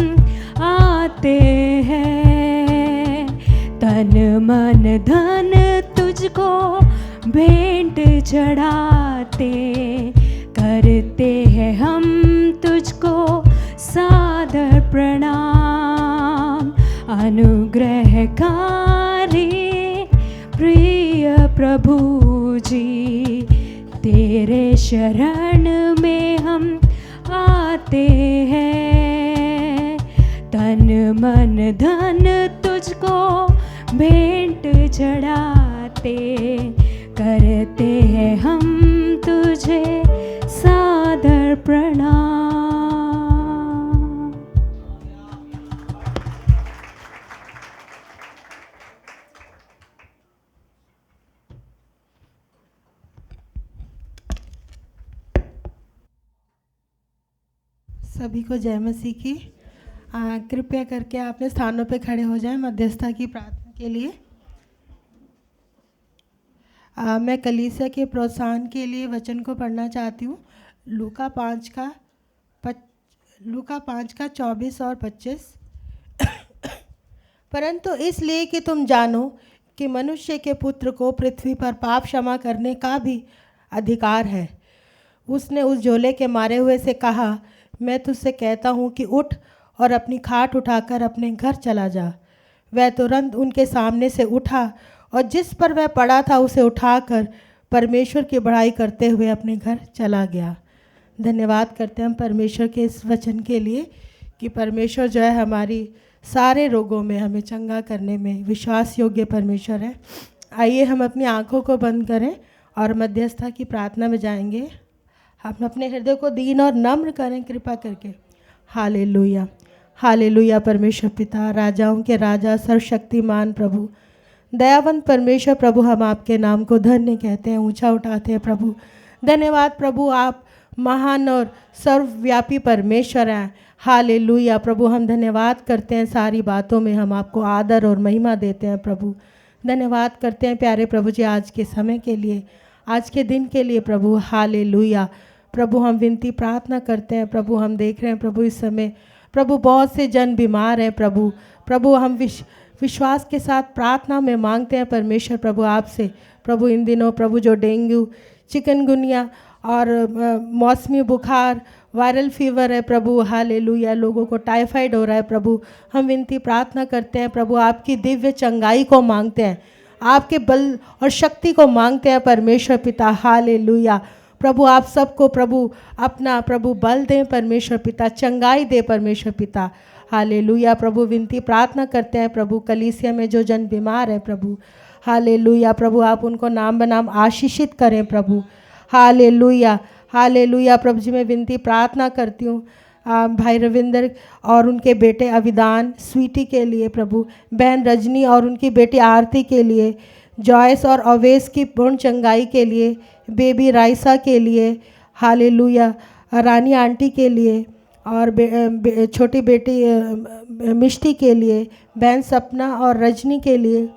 आते हैं, तन मन धन तुझको भेंट चढ़ाते, करते हैं हम तुझको सादर प्रणाम। अनुग्रहकारी प्रिय प्रभु जी, तेरे शरण में हम आते हैं, तन मन धन तुझको भेंट चढ़ाते, करते हैं हम तुझे सादर प्रणाम। सभी को जय मसीह की। कृपया करके अपने स्थानों पे खड़े हो जाएं मध्यस्थता की प्रार्थना के लिए। मैं कलीसिया के प्रोत्साहन के लिए वचन को पढ़ना चाहती हूँ। लूका 5 का 24 और 25। परंतु इसलिए कि तुम जानो कि मनुष्य के पुत्र को पृथ्वी पर पाप क्षमा करने का भी अधिकार है। उसने उस झोले के मारे हुए से कहा, मैं तुझसे कहता हूँ कि उठ और अपनी खाट उठाकर अपने घर चला जा। वह तुरंत उनके सामने से उठा और जिस पर वह पड़ा था उसे उठाकर परमेश्वर की बड़ाई करते हुए अपने घर चला गया। धन्यवाद करते हैं हम परमेश्वर के इस वचन के लिए कि परमेश्वर जो है हमारी सारे रोगों में हमें चंगा करने में विश्वास योग्य परमेश्वर है। आइए हम अपनी आँखों को बंद करें और मध्यस्थता की प्रार्थना में जाएंगे। हम अपने हृदय को दीन और नम्र करें कृपा करके। Hallelujah, hallelujah. परमेश्वर पिता, राजाओं के राजा, सर्वशक्तिमान प्रभु, दयावंत परमेश्वर प्रभु, हम आपके नाम को धन्य कहते हैं, ऊंचा उठाते हैं प्रभु। धन्यवाद प्रभु, आप महान और सर्वव्यापी परमेश्वर हैं। हालेलुया प्रभु, हम धन्यवाद करते हैं, सारी बातों में हम आपको आदर और महिमा देते हैं प्रभु। धन्यवाद करते हैं प्यारे प्रभु जी आज के समय के लिए, आज के दिन के लिए प्रभु। हालेलुया प्रभु, हम विनती प्रार्थना करते हैं प्रभु। हम देख रहे हैं प्रभु इस समय प्रभु बहुत से जन बीमार हैं प्रभु। प्रभु हम विश्वास के साथ प्रार्थना में मांगते हैं परमेश्वर प्रभु आपसे प्रभु, इन दिनों प्रभु जो डेंगू, चिकनगुनिया और मौसमी बुखार, वायरल फीवर है प्रभु, हालेलुया, लोगों को टाइफाइड हो रहा है प्रभु। हम विनती प्रार्थना करते हैं प्रभु, आपकी दिव्य चंगाई को मांगते हैं, आपके बल और शक्ति को मांगते हैं परमेश्वर पिता। हालेलुया प्रभु, आप सबको प्रभु अपना प्रभु बल दें परमेश्वर पिता, चंगाई दे परमेश्वर पिता। हालेलुया प्रभु, विनती प्रार्थना करते हैं प्रभु, कलीसिया में जो जन बीमार है प्रभु, हालेलुया प्रभु, आप उनको नाम बनाम आशीषित करें प्रभु। हालेलुया हालेलुया प्रभु जी, मैं विनती प्रार्थना करती हूँ भाई रविंदर और उनके बेटे अविदान स्वीटी के लिए प्रभु, बहन रजनी और उनकी बेटी आरती के लिए, जॉयस और अवेश की पूर्ण चंगाई के लिए, बेबी राइसा के लिए, हालेलुया, रानी आंटी के लिए और छोटी बेटी मिष्टी के लिए, बहन सपना और रजनी के लिए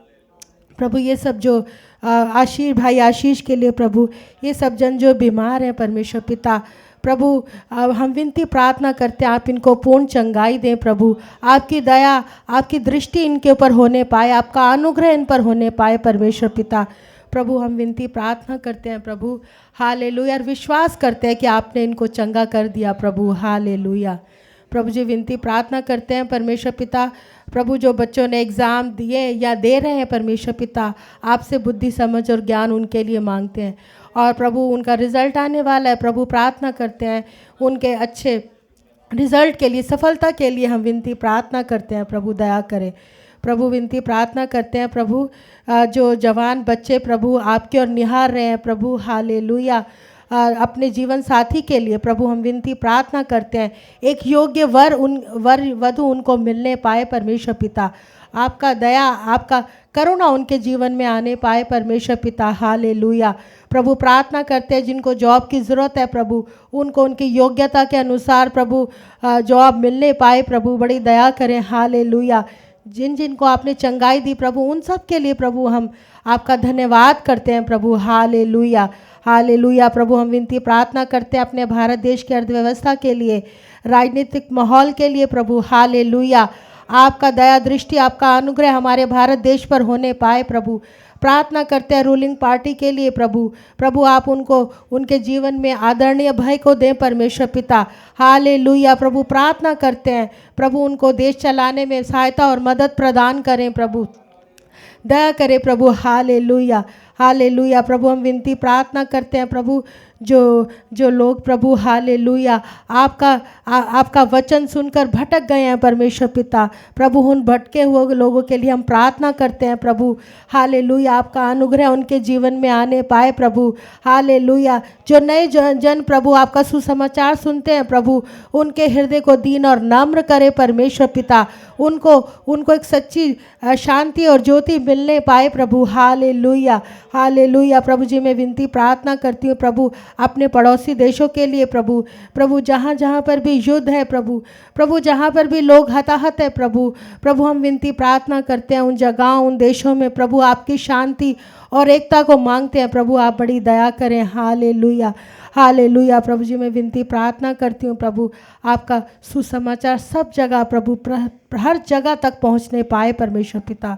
प्रभु, ये सब जो आशीष भाई आशीष के लिए प्रभु, ये सब जन जो बीमार हैं परमेश्वर पिता प्रभु, हम विनती प्रार्थना करते हैं आप इनको पूर्ण चंगाई दें प्रभु। आपकी दया, आपकी दृष्टि इनके ऊपर होने पाए, आपका अनुग्रह इन पर होने पाए परमेश्वर पिता प्रभु। हम विनती प्रार्थना करते हैं प्रभु, हालेलुया, और विश्वास करते हैं कि आपने इनको चंगा कर दिया प्रभु। हालेलुया प्रभु जी, विनती प्रार्थना करते हैं परमेश्वर पिता प्रभु, जो बच्चों ने एग्ज़ाम दिए या दे रहे हैं परमेश्वर पिता, आपसे बुद्धि समझ और ज्ञान उनके लिए मांगते हैं। और प्रभु उनका रिज़ल्ट आने वाला है प्रभु, प्रार्थना करते हैं उनके अच्छे रिज़ल्ट के लिए, सफलता के लिए हम विनती प्रार्थना करते हैं प्रभु, दया करें प्रभु। विनती प्रार्थना करते हैं प्रभु, जो जवान बच्चे प्रभु आपकी ओर निहार रहे हैं प्रभु, हालेलुया, अपने जीवन साथी के लिए प्रभु हम विनती प्रार्थना करते हैं, एक योग्य वधु उनको मिलने पाए परमेश्वर पिता। आपका दया, आपका करुणा उनके जीवन में आने पाए परमेश्वर पिता। हालेलुया प्रभु, प्रार्थना करते हैं जिनको जॉब की ज़रूरत है प्रभु, उनको उनकी योग्यता के अनुसार प्रभु जॉब मिलने पाए प्रभु, बड़ी दया करें। हालेलुया, जिनको आपने चंगाई दी प्रभु, उन सब के लिए प्रभु हम आपका धन्यवाद करते हैं प्रभु। हालेलुया हालेलुया प्रभु, हम विनती प्रार्थना करते हैं अपने भारत देश की अर्थव्यवस्था के लिए, राजनीतिक माहौल के लिए प्रभु। हालेलुया, आपका दया दृष्टि, आपका अनुग्रह हमारे भारत देश पर होने पाए प्रभु। प्रार्थना करते हैं रूलिंग पार्टी के लिए प्रभु आप उनको उनके जीवन में आदरणीय भय को दें परमेश्वर पिता। हालेलुया प्रभु, प्रार्थना करते हैं प्रभु उनको देश चलाने में सहायता और मदद प्रदान करें प्रभु, दया करें प्रभु। हालेलुया हालेलुया प्रभु, हम विनती प्रार्थना करते हैं प्रभु, जो लोग प्रभु हालेलुया आपका वचन सुनकर भटक गए हैं परमेश्वर पिता प्रभु, उन भटके हुए लोगों के लिए हम प्रार्थना करते हैं प्रभु। हालेलुया, आपका अनुग्रह उनके जीवन में आने पाए प्रभु। हालेलुया, जो नए जन प्रभु आपका सुसमाचार सुनते हैं प्रभु, उनके हृदय को दीन और नम्र करे परमेश्वर पिता, उनको एक सच्ची शांति और ज्योति मिलने पाए प्रभु। हालेलुया हालेलुया प्रभु जी, मैं विनती प्रार्थना करती हूँ प्रभु अपने पड़ोसी देशों के लिए प्रभु जहाँ पर भी युद्ध है प्रभु जहाँ पर भी लोग हताहत है प्रभु हम विनती प्रार्थना करते हैं उन जगहों उन देशों में प्रभु आपकी शांति और एकता को मांगते हैं प्रभु, आप बड़ी दया करें। हालेलुया हालेलुया प्रभु जी, मैं विनती प्रार्थना करती हूँ प्रभु आपका सुसमाचार सब जगह प्रभु हर जगह तक पहुँचने पाए परमेश्वर पिता,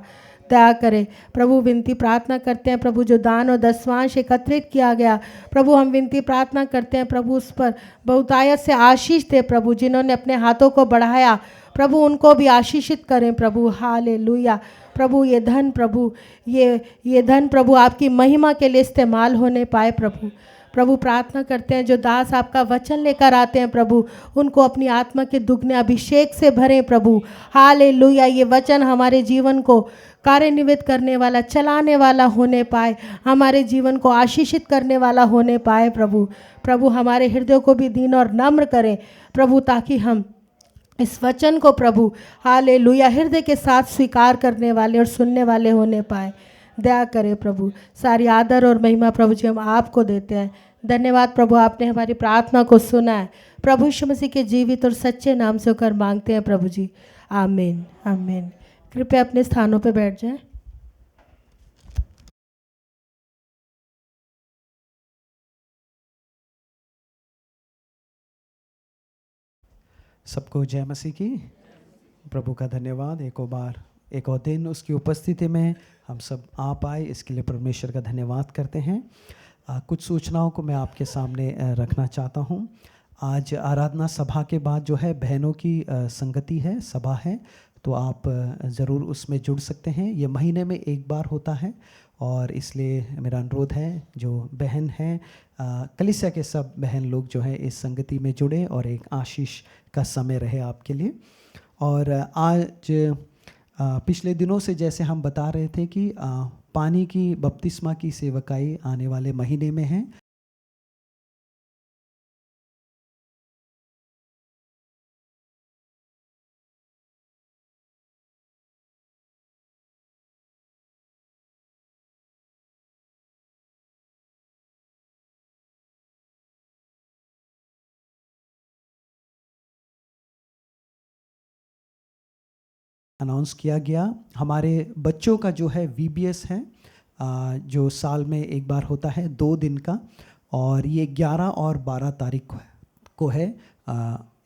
दया करें प्रभु। विनती प्रार्थना करते हैं प्रभु, जो दान और दसवांश एकत्रित किया गया प्रभु, हम विनती प्रार्थना करते हैं प्रभु उस पर बहुतायत से आशीष दे प्रभु, जिन्होंने अपने हाथों को बढ़ाया प्रभु उनको भी आशीषित करें प्रभु। हालेलुया प्रभु, ये धन प्रभु आपकी महिमा के लिए इस्तेमाल होने पाए प्रभु प्रार्थना करते हैं जो दास आपका वचन लेकर आते हैं प्रभु, उनको अपनी आत्मा के दुगने अभिषेक से भरें प्रभु। हालेलुया, ये वचन हमारे जीवन को कार्यान्वित करने वाला, चलाने वाला होने पाए, हमारे जीवन को आशीषित करने वाला होने पाए प्रभु हमारे हृदय को भी दीन और नम्र करें प्रभु, ताकि हम इस वचन को प्रभु हालेलुया हृदय के साथ स्वीकार करने वाले और सुनने वाले होने पाए। दया करें प्रभु, सारी आदर और महिमा प्रभु जी हम आपको देते हैं। धन्यवाद प्रभु, आपने हमारी प्रार्थना को सुना है। प्रभु यीशु मसीह के जीवित और सच्चे नाम से होकर मांगते हैं प्रभु जी, आमीन आमीन। कृपया अपने स्थानों पर बैठ जाएं। सबको जय मसीह की। प्रभु का धन्यवाद, एक और दिन उसकी उपस्थिति में हम सब आ पाए, इसके लिए परमेश्वर का धन्यवाद करते हैं। कुछ सूचनाओं को मैं आपके सामने रखना चाहता हूं। आज आराधना सभा के बाद जो है बहनों की संगति है, सभा है, तो आप ज़रूर उसमें जुड़ सकते हैं। ये महीने में एक बार होता है और इसलिए मेरा अनुरोध है जो बहन हैं, कलीसिया के सब बहन लोग जो है इस संगति में जुड़े और एक आशीष का समय रहे आपके लिए। और आज पिछले दिनों से जैसे हम बता रहे थे कि पानी की बपतिस्मा की सेवकाई आने वाले महीने में है। अनाउंस किया गया। हमारे बच्चों का जो है VBS है, जो साल में एक बार होता है 2 दिन का, और ये 11 और 12 तारीख को है।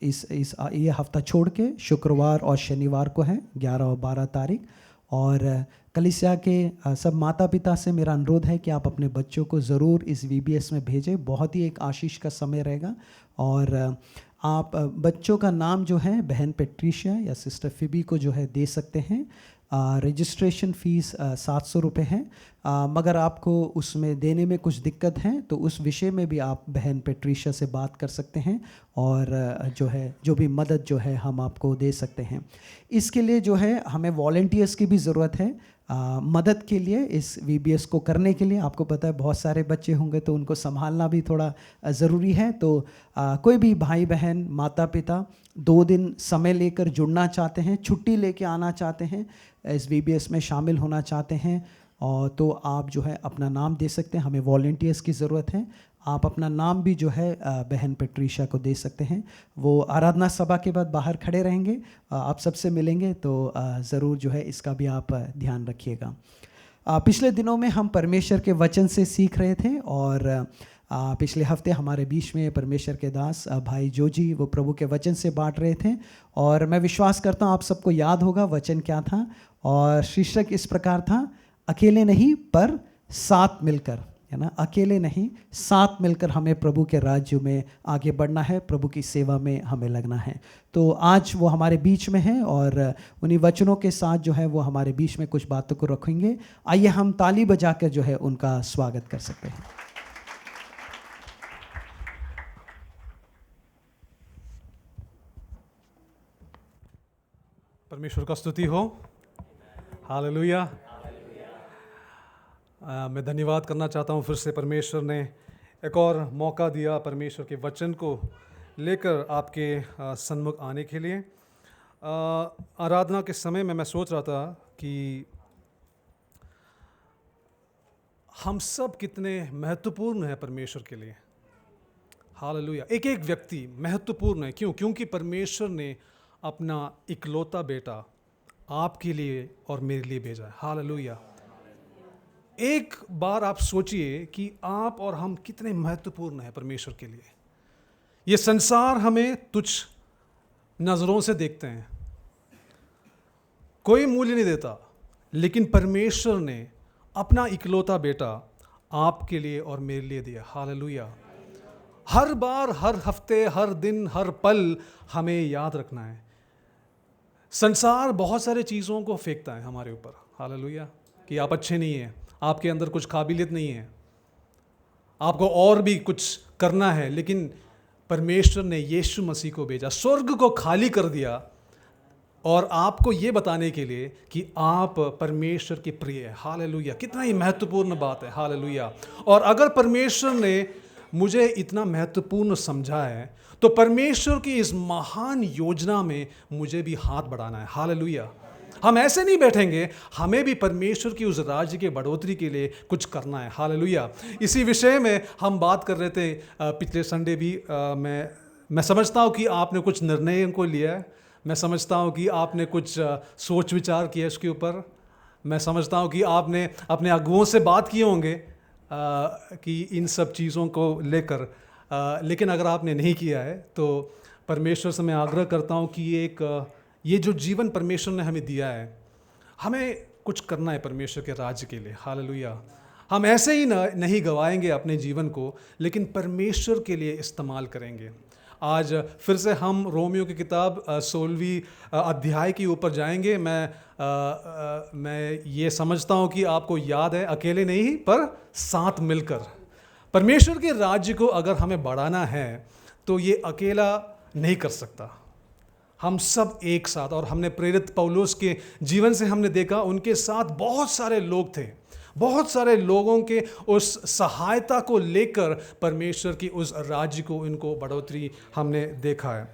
ये हफ्ता छोड़ के शुक्रवार और शनिवार को है, 11 और 12 तारीख। और कलीसिया के सब माता पिता से मेरा अनुरोध है कि आप अपने बच्चों को ज़रूर इस VBS में भेजें, बहुत ही एक आशीष का समय रहेगा। और आप बच्चों का नाम जो है बहन पेट्रिशिया या सिस्टर फिबी को जो है दे सकते हैं। रजिस्ट्रेशन फ़ीस 700 रुपये है, मगर आपको उसमें देने में कुछ दिक्कत है तो उस विषय में भी आप बहन पेट्रिशिया से बात कर सकते हैं और जो है जो भी मदद जो है हम आपको दे सकते हैं। इसके लिए जो है हमें वॉलंटियर्स की भी ज़रूरत है मदद के लिए। इस VBS को करने के लिए आपको पता है बहुत सारे बच्चे होंगे तो उनको संभालना भी थोड़ा ज़रूरी है। तो कोई भी भाई बहन माता पिता 2 दिन समय लेकर जुड़ना चाहते हैं, छुट्टी लेके आना चाहते हैं, इस VBS में शामिल होना चाहते हैं, और तो आप जो है अपना नाम दे सकते हैं। हमें वॉलंटियर्स की ज़रूरत है। आप अपना नाम भी जो है बहन पेट्रिशिया को दे सकते हैं। वो आराधना सभा के बाद बाहर खड़े रहेंगे, आप सबसे मिलेंगे, तो ज़रूर जो है इसका भी आप ध्यान रखिएगा। पिछले दिनों में हम परमेश्वर के वचन से सीख रहे थे और पिछले हफ्ते हमारे बीच में परमेश्वर के दास भाई जोजी वो प्रभु के वचन से बांट रहे थे। और मैं विश्वास करता हूँ आप सबको याद होगा वचन क्या था, और शीर्षक इस प्रकार था, अकेले नहीं पर साथ मिलकर, है ना। अकेले नहीं, साथ मिलकर हमें प्रभु के राज्य में आगे बढ़ना है, प्रभु की सेवा में हमें लगना है। तो आज वो हमारे बीच में है और उन्हीं वचनों के साथ जो है वो हमारे बीच में कुछ बातों को रखेंगे। आइए हम ताली बजाकर जो है उनका स्वागत कर सकते हैं। परमेश्वर का स्तुति हो, हालेलुया। मैं धन्यवाद करना चाहता हूँ फिर से परमेश्वर ने एक और मौका दिया परमेश्वर के वचन को लेकर आपके सन्मुख आने के लिए। आराधना के समय में मैं सोच रहा था कि हम सब कितने महत्वपूर्ण हैं परमेश्वर के लिए, हालेलुया। एक एक व्यक्ति महत्वपूर्ण है। क्यों? क्योंकि परमेश्वर ने अपना इकलौता बेटा आपके लिए और मेरे लिए भेजा है, हालेलुया। एक बार आप सोचिए कि आप और हम कितने महत्वपूर्ण हैं परमेश्वर के लिए। ये संसार हमें तुच्छ नज़रों से देखते हैं, कोई मूल्य नहीं देता, लेकिन परमेश्वर ने अपना इकलौता बेटा आपके लिए और मेरे लिए दिया, हालेलुया। हर बार, हर हफ्ते, हर दिन, हर पल हमें याद रखना है। संसार बहुत सारे चीज़ों को फेंकता है हमारे ऊपर, हालेलुया, कि आप अच्छे नहीं हैं, आपके अंदर कुछ काबिलियत नहीं है, आपको और भी कुछ करना है। लेकिन परमेश्वर ने यीशु मसीह को भेजा, स्वर्ग को खाली कर दिया और आपको ये बताने के लिए कि आप परमेश्वर के प्रिय हैं, हालेलुया। कितना ही महत्वपूर्ण बात है, हालेलुया। और अगर परमेश्वर ने मुझे इतना महत्वपूर्ण समझा है तो परमेश्वर की इस महान योजना में मुझे भी हाथ बढ़ाना है, हालेलुया। हम ऐसे नहीं बैठेंगे, हमें भी परमेश्वर की उस राज्य के बढ़ोतरी के लिए कुछ करना है। हालेलुया। इसी विषय में हम बात कर रहे थे पिछले संडे भी। मैं समझता हूँ कि आपने कुछ निर्णय को लिया है, मैं समझता हूँ कि आपने कुछ सोच विचार किया इसके ऊपर, मैं समझता हूँ कि आपने अपने अगुओं से बात किए होंगे कि इन सब चीज़ों को लेकर, लेकिन अगर आपने नहीं किया है तो परमेश्वर से मैं आग्रह करता हूँ कि ये जो जीवन परमेश्वर ने हमें दिया है, हमें कुछ करना है परमेश्वर के राज्य के लिए। हालेलुया। हम ऐसे ही नहीं गवाएंगे अपने जीवन को, लेकिन परमेश्वर के लिए इस्तेमाल करेंगे। आज फिर से हम रोमियो की किताब 16वीं अध्याय के ऊपर जाएंगे। मैं ये समझता हूँ कि आपको याद है, अकेले नहीं पर साथ मिलकर परमेश्वर के राज्य को अगर हमें बढ़ाना है तो ये अकेला नहीं कर सकता, हम सब एक साथ। और हमने प्रेरित पौलुस के जीवन से हमने देखा, उनके साथ बहुत सारे लोग थे, बहुत सारे लोगों के उस सहायता को लेकर परमेश्वर की उस राज्य को, इनको बढ़ोतरी हमने देखा है।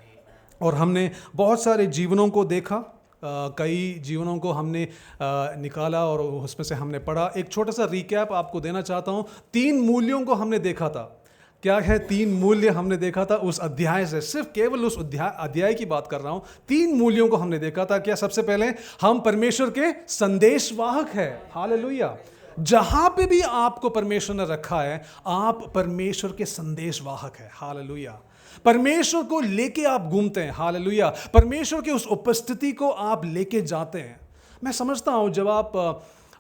और हमने बहुत सारे जीवनों को देखा, कई जीवनों को हमने निकाला और उसमें से हमने पढ़ा। एक छोटा सा रिकैप आपको देना चाहता हूँ। 3 मूल्यों को हमने देखा था। क्या है 3 मूल्य हमने देखा था उस अध्याय से, सिर्फ केवल उस अध्याय की बात कर रहा हूँ। 3 मूल्यों को हमने देखा था। क्या? सबसे पहले हम परमेश्वर के संदेशवाहक हैं। हालेलुया। जहां पे भी आपको परमेश्वर ने रखा है, आप परमेश्वर के संदेशवाहक हैं। हालेलुया। परमेश्वर को लेके आप घूमते हैं। हालेलुया। परमेश्वर की उस उपस्थिति को आप लेके जाते हैं। मैं समझता हूं जब आप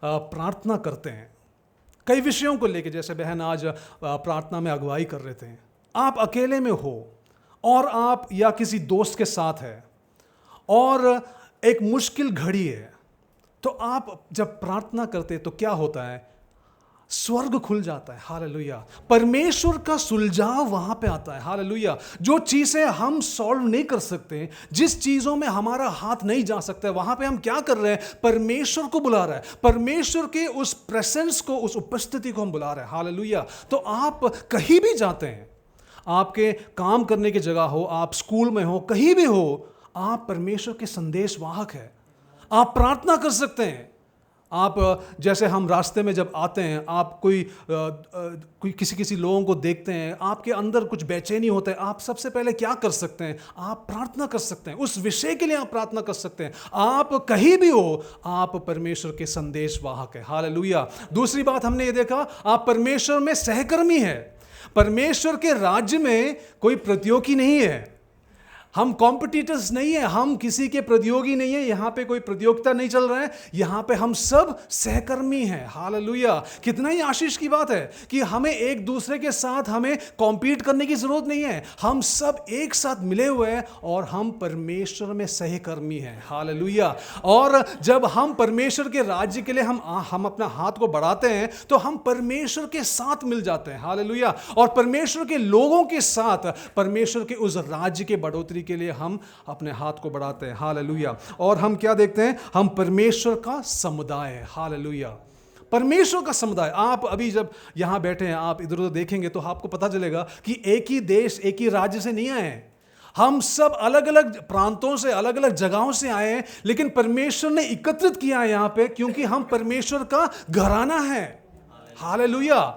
प्रार्थना करते हैं कई विषयों को लेके, जैसे बहन आज प्रार्थना में अगुवाई कर रहे थे, आप अकेले में हो और आप या किसी दोस्त के साथ है और एक मुश्किल घड़ी है, तो आप जब प्रार्थना करते तो क्या होता है? स्वर्ग खुल जाता है। हालेलुया। परमेश्वर का सुलझाव वहां पे आता है। हालेलुया। जो चीजें हम सॉल्व नहीं कर सकते, जिस चीजों में हमारा हाथ नहीं जा सकता, वहां पे हम क्या कर रहे हैं? परमेश्वर को बुला रहे हैं, परमेश्वर के उस प्रेजेंस को, उस उपस्थिति को हम बुला रहे हैं। हालेलुया। तो आप कहीं भी जाते हैं, आपके काम करने की जगह हो, आप स्कूल में हो, कहीं भी हो, आप परमेश्वर के संदेशवाहक हैं। आप प्रार्थना कर सकते हैं। आप जैसे हम रास्ते में जब आते हैं, आप कोई किसी लोगों को देखते हैं, आपके अंदर कुछ बेचैनी होता है, आप सबसे पहले क्या कर सकते हैं? आप प्रार्थना कर सकते हैं। उस विषय के लिए आप प्रार्थना कर सकते हैं। आप कहीं भी हो, आप परमेश्वर के संदेशवाहक हैं। हालेलुया। दूसरी बात हमने ये देखा, आप परमेश्वर में सहकर्मी हैं। परमेश्वर के राज्य में कोई प्रतियोगी नहीं है, हम कॉम्पिटिटर्स नहीं है, हम किसी के प्रतियोगी नहीं है। यहां पे कोई प्रतियोगिता नहीं चल रहा है, यहां पे हम सब सहकर्मी हैं। हालेलुया। कितना ही आशीष की बात है कि हमें एक दूसरे के साथ हमें कॉम्पीट करने की जरूरत नहीं है। हम सब एक साथ मिले हुए हैं और हम परमेश्वर में सहकर्मी हैं। हालेलुया। और जब हम परमेश्वर के राज्य के लिए हम अपना हाथ को बढ़ाते हैं तो हम परमेश्वर के साथ मिल जाते हैं। हालेलुया। और परमेश्वर के लोगों के साथ परमेश्वर के उस राज्य के बढ़ोतरी के लिए हम अपने हाथ को बढ़ाते हैं। हालेलुया। और हम क्या देखते हैं? हम परमेश्वर का समुदाय है। हालेलुया। परमेश्वर का समुदाय। आप अभी जब यहां बैठे हैं, आप इधर उधर देखेंगे तो आपको पता चलेगा कि एक ही देश, एक ही राज्य से नहीं आए हैं। हम सब अलग अलग प्रांतों से, अलग अलग जगहों से आए हैं, लेकिन परमेश्वर ने एकत्रित किया है यहां पे, क्योंकि हम परमेश्वर का घराना है। हालेलुया।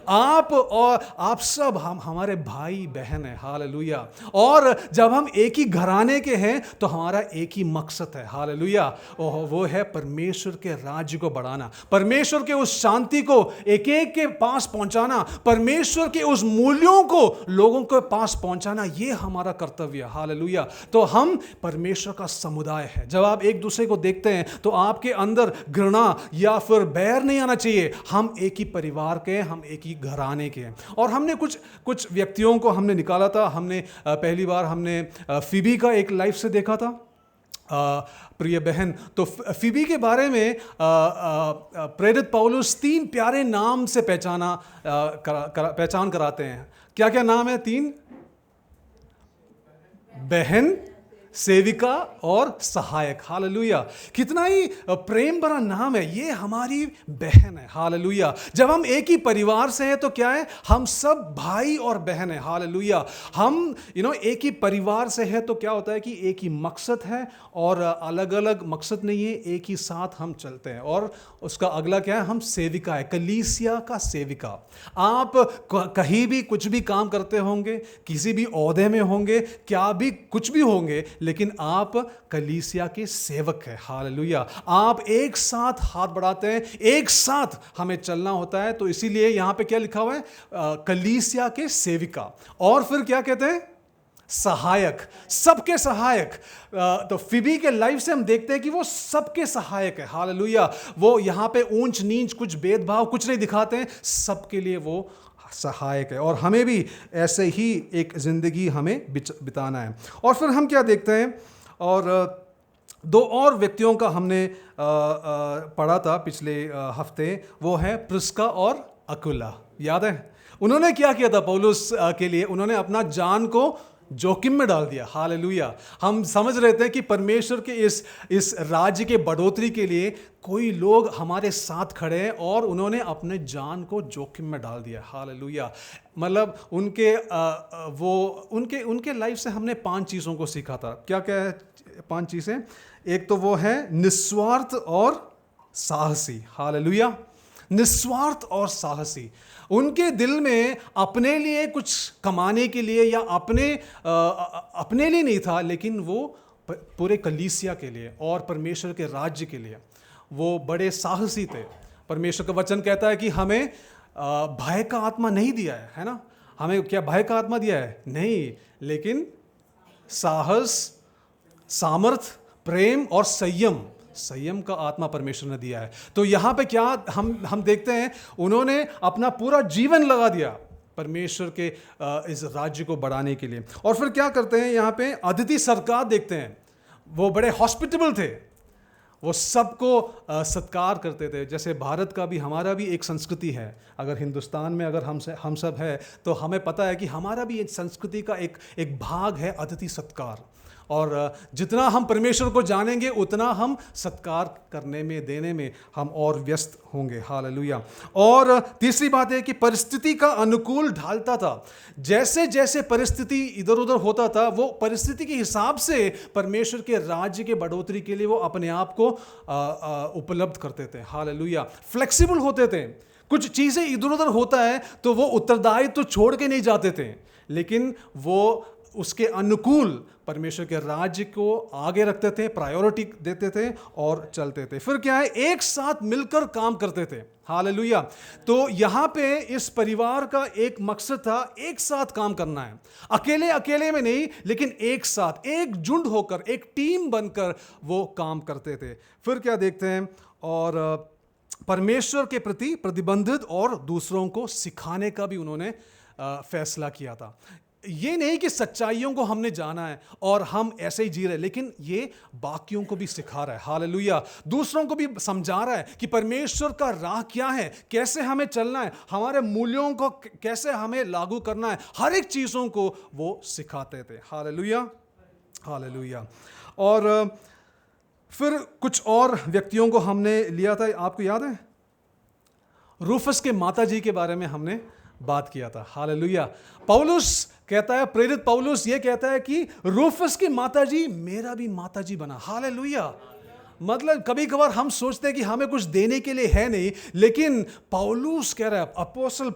आप और आप सब हम हमारे भाई बहन हैं। हालेलुया। और जब हम एक ही घराने के हैं तो हमारा एक ही मकसद है। हालेलुया। वो है परमेश्वर के राज्य को बढ़ाना, परमेश्वर के उस शांति को एक एक के पास पहुंचाना, परमेश्वर के उस मूल्यों को लोगों के पास पहुंचाना, ये हमारा कर्तव्य है। हालेलुया। तो हम परमेश्वर का समुदाय है। जब आप एक दूसरे को देखते हैं तो आपके अंदर घृणा या फिर बैर नहीं आना चाहिए। हम एक ही परिवार के, हम एक ही घराने के हैं। और हमने कुछ व्यक्तियों को हमने निकाला था। हमने पहली बार हमने फिबी का एक लाइफ से देखा था, प्रिय बहन। तो फिबी के बारे में प्रेरित पौलुस 3 प्यारे नाम से पहचान कराते हैं। क्या क्या नाम है? 3 बहन, सेविका और सहायक। हालेलुया, कितना ही प्रेम भरा नाम है। ये हमारी बहन है। हालेलुया, जब हम एक ही परिवार से हैं तो क्या है, हम सब भाई और बहन है। हालेलुया, हम एक ही परिवार से है तो क्या होता है कि एक ही मकसद है और अलग अलग मकसद नहीं है, एक ही साथ हम चलते हैं। और उसका अगला क्या है, हम सेविका है, कलीसिया का सेविका। आप कहीं भी कुछ भी काम करते होंगे, किसी भी ओहदे में होंगे, क्या भी कुछ भी होंगे, लेकिन आप कलीसिया के सेवक हैं। हालेलुया, आप एक साथ हाथ बढ़ाते हैं, एक साथ हमें चलना होता है। तो इसीलिए यहां पे क्या लिखा हुआ है, कलीसिया के सेविका। और फिर क्या कहते हैं, सहायक, सबके सहायक। तो फिबी के लाइफ से हम देखते हैं कि वो सबके सहायक है। हालेलुया, वो यहां पे ऊंच नीच कुछ भेदभाव कुछ नहीं दिखाते हैं, सबके लिए वो सहायक है। और हमें भी ऐसे ही एक ज़िंदगी हमें बिताना है। और फिर हम क्या देखते हैं, और दो और व्यक्तियों का हमने पढ़ा था पिछले हफ्ते, वो है प्रिस्का और अकुला। याद है उन्होंने क्या किया था पौलुस के लिए, उन्होंने अपना जान को जोखिम में डाल दिया। हालेलुया, हम समझ रहे थे कि परमेश्वर के इस राज्य के बढ़ोतरी के लिए कोई लोग हमारे साथ खड़े हैं, और उन्होंने अपने जान को जोखिम में डाल दिया। हालेलुया, मतलब उनके लाइफ से हमने 5 चीज़ों को सीखा था। क्या क्या है 5 चीज़ें? एक तो वो है निस्वार्थ और साहसी। हालेलुया, निस्वार्थ और साहसी। उनके दिल में अपने लिए कुछ कमाने के लिए या अपने लिए नहीं था, लेकिन वो पूरे कलीसिया के लिए और परमेश्वर के राज्य के लिए वो बड़े साहसी थे। परमेश्वर का वचन कहता है कि हमें भय का आत्मा नहीं दिया है ना? हमें क्या भय का आत्मा दिया है? नहीं, लेकिन साहस, सामर्थ, प्रेम और संयम का आत्मा परमेश्वर ने दिया है। तो यहाँ पे क्या हम देखते हैं, उन्होंने अपना पूरा जीवन लगा दिया परमेश्वर के इस राज्य को बढ़ाने के लिए। और फिर क्या करते हैं, यहाँ पे अदिति सरकार देखते हैं, वो बड़े हॉस्पिटेबल थे, वो सबको सत्कार करते थे। जैसे भारत का भी, हमारा भी एक संस्कृति है। अगर हिंदुस्तान में अगर हम सब है तो हमें पता है कि हमारा भी एक संस्कृति का एक भाग है अतिथि सत्कार। और जितना हम परमेश्वर को जानेंगे उतना हम सत्कार करने में, देने में हम और व्यस्त होंगे। हालेलुया। और तीसरी बात है कि परिस्थिति का अनुकूल ढालता था। जैसे जैसे परिस्थिति इधर उधर होता था, वो परिस्थिति के हिसाब से परमेश्वर के राज्य के बढ़ोतरी के लिए वो अपने आप को उपलब्ध करते थे। हालेलुया, फ्लेक्सिबल होते थे। कुछ चीज़ें इधर उधर होता है तो वो उत्तरदायित्व तो छोड़ के नहीं जाते थे, लेकिन वो उसके अनुकूल परमेश्वर के राज्य को आगे रखते थे, प्रायोरिटी देते थे और चलते थे। फिर क्या है, एक साथ मिलकर काम करते थे। हालेलुया। तो यहाँ पे इस परिवार का एक मकसद था, एक साथ काम करना है, अकेले में नहीं, लेकिन एक साथ, एक झुंड होकर, एक टीम बनकर वो काम करते थे। फिर क्या देखते हैं, और परमेश्वर के प्रति प्रतिबंधित और दूसरों को सिखाने का भी उन्होंने फैसला किया था। ये नहीं कि सच्चाइयों को हमने जाना है और हम ऐसे ही जी रहे, लेकिन ये बाकियों को भी सिखा रहा है। हालेलुया, दूसरों को भी समझा रहा है कि परमेश्वर का राह क्या है, कैसे हमें चलना है, हमारे मूल्यों को कैसे हमें लागू करना है, हर एक चीज़ों को वो सिखाते थे। Hallelujah, hallelujah. और फिर कुछ और व्यक्तियों को हमने लिया था, आपको याद है, रूफस के माताजी के बारे में हमने बात किया था। हालेलुया। पौलुस कहता है, प्रेरित पौलुस ये कहता है कि रूफस की माताजी मेरा भी माताजी बना। हालेलुया। मतलब कभी कभार हम सोचते हैं कि हमें कुछ देने के लिए है नहीं, लेकिन पौलुस कह रहा है, अपोस्टल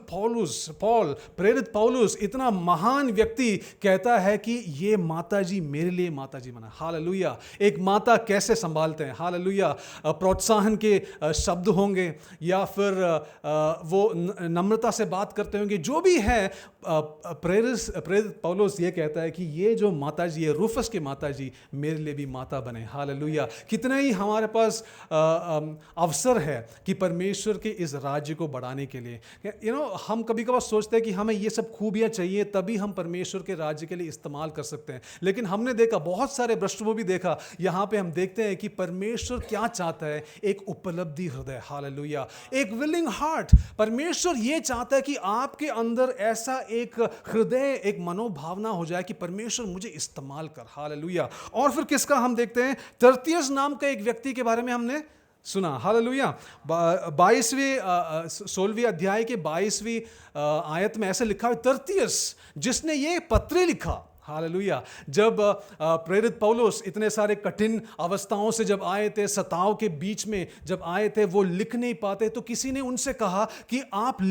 पॉल, प्रेरित पौलुस, इतना महान व्यक्ति कहता है कि ये माताजी मेरे लिए माताजी बना। हालेलुया। एक माता कैसे संभालते हैं। हालेलुया। प्रोत्साहन के शब्द होंगे या फिर वो नम्रता से बात करते होंगे, जो भी है। प्रेरित पौलुस ये कहता है कि ये जो माताजी है, रूफस के माताजी मेरे लिए भी माता बने। हालेलुया। कितना ही हमारे पास अवसर है कि परमेश्वर के इस राज्य को बढ़ाने के लिए। हम कभी कभार सोचते हैं कि हमें ये सब खूबियाँ चाहिए तभी हम परमेश्वर के राज्य के लिए इस्तेमाल कर सकते हैं, लेकिन हमने देखा, बहुत सारे पृष्ठभूमि भी देखा, यहाँ पे हम देखते हैं कि परमेश्वर क्या चाहता है, एक उपलब्धि हृदय, हालेलुया, एक विलिंग हार्ट। परमेश्वर ये चाहता है कि आपके अंदर ऐसा एक हृदय, एक मनोभावना हो जाए कि परमेश्वर मुझे इस्तेमाल कर, हालेलुया। और फिर किसका हम देखते हैं, तरतियस नाम का एक व्यक्ति के बारे में हमने सुना, हालेलुया। 16वीं अध्याय के 22वीं आयत में ऐसे लिखा है, तरतियस जिसने ये पत्र लिखा, हालेलुया। जब प्रेरित पौलुस इतने सारे कठिन अवस्थाओं से जब आए थे, सताव के बीच में जब आए थे, वो लिख नहीं पाते, तो किसी ने उनसे कहा कि आप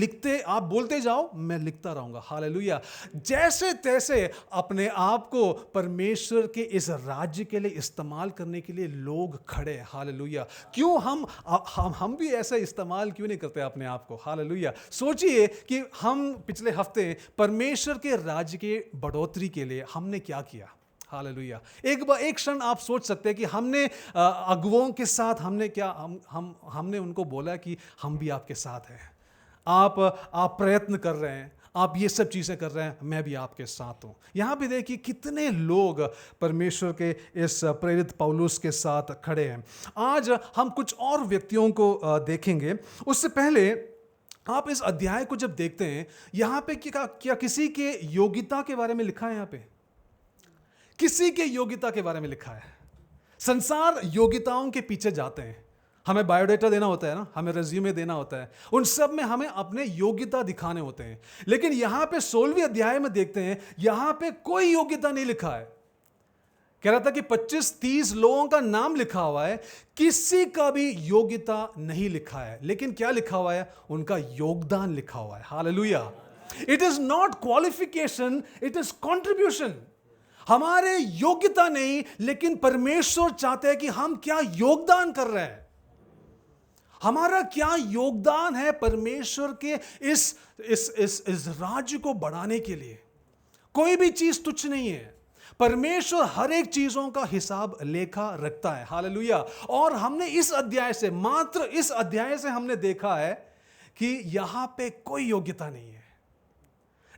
बोलते जाओ, मैं लिखता रहूंगा, हालेलुया। जैसे तैसे अपने आप को परमेश्वर के इस राज्य के लिए इस्तेमाल करने के लिए लोग खड़े, हालेलुया। क्यों हम भी ऐसा इस्तेमाल क्यों नहीं करते अपने आप को, हालेलुया। सोचिए कि हम पिछले हफ्ते परमेश्वर के राज्य के बढ़ोतरी के लिए हमने क्या किया, हालेलुया। एक क्षण आप सोच सकते हैं कि हमने अगुओं के साथ हमने क्या, हमने उनको बोला कि हम भी आपके साथ हैं, आप प्रयत्न कर रहे हैं, आप ये सब चीज़ें कर रहे हैं, मैं भी आपके साथ हूँ। यहाँ पे देखिए कितने लोग परमेश्वर के इस प्रेरित पौलुस के साथ खड़े हैं। आज हम कुछ और व्यक्तियों को देखेंगे। उससे पहले आप इस अध्याय को जब देखते हैं, यहाँ पे क्या किसी के योग्यता के बारे में लिखा है? यहाँ पे किसी के योग्यता के बारे में लिखा है? संसार योग्यताओं के पीछे जाते हैं, हमें बायोडाटा देना होता है ना, हमें रेज्यूमे देना होता है, उन सब में हमें अपने योग्यता दिखाने होते हैं। लेकिन यहाँ पे 16वीं अध्याय में देखते हैं, यहाँ पे कोई योग्यता नहीं लिखा है। कह रहा था कि 25-30 लोगों का नाम लिखा हुआ है, किसी का भी योग्यता नहीं लिखा है, लेकिन क्या लिखा हुआ है? उनका योगदान लिखा हुआ है, hallelujah. It is not qualification, it is contribution. हमारे योग्यता नहीं, लेकिन परमेश्वर चाहते हैं कि हम क्या योगदान कर रहे हैं, हमारा क्या योगदान है परमेश्वर के इस राज्य को बढ़ाने के लिए। कोई भी चीज तुच्छ नहीं है, परमेश्वर हर एक चीजों का हिसाब लेखा रखता है, हालेलुया। और हमने इस अध्याय से, मात्र इस अध्याय से हमने देखा है कि यहां पे कोई योग्यता नहीं है।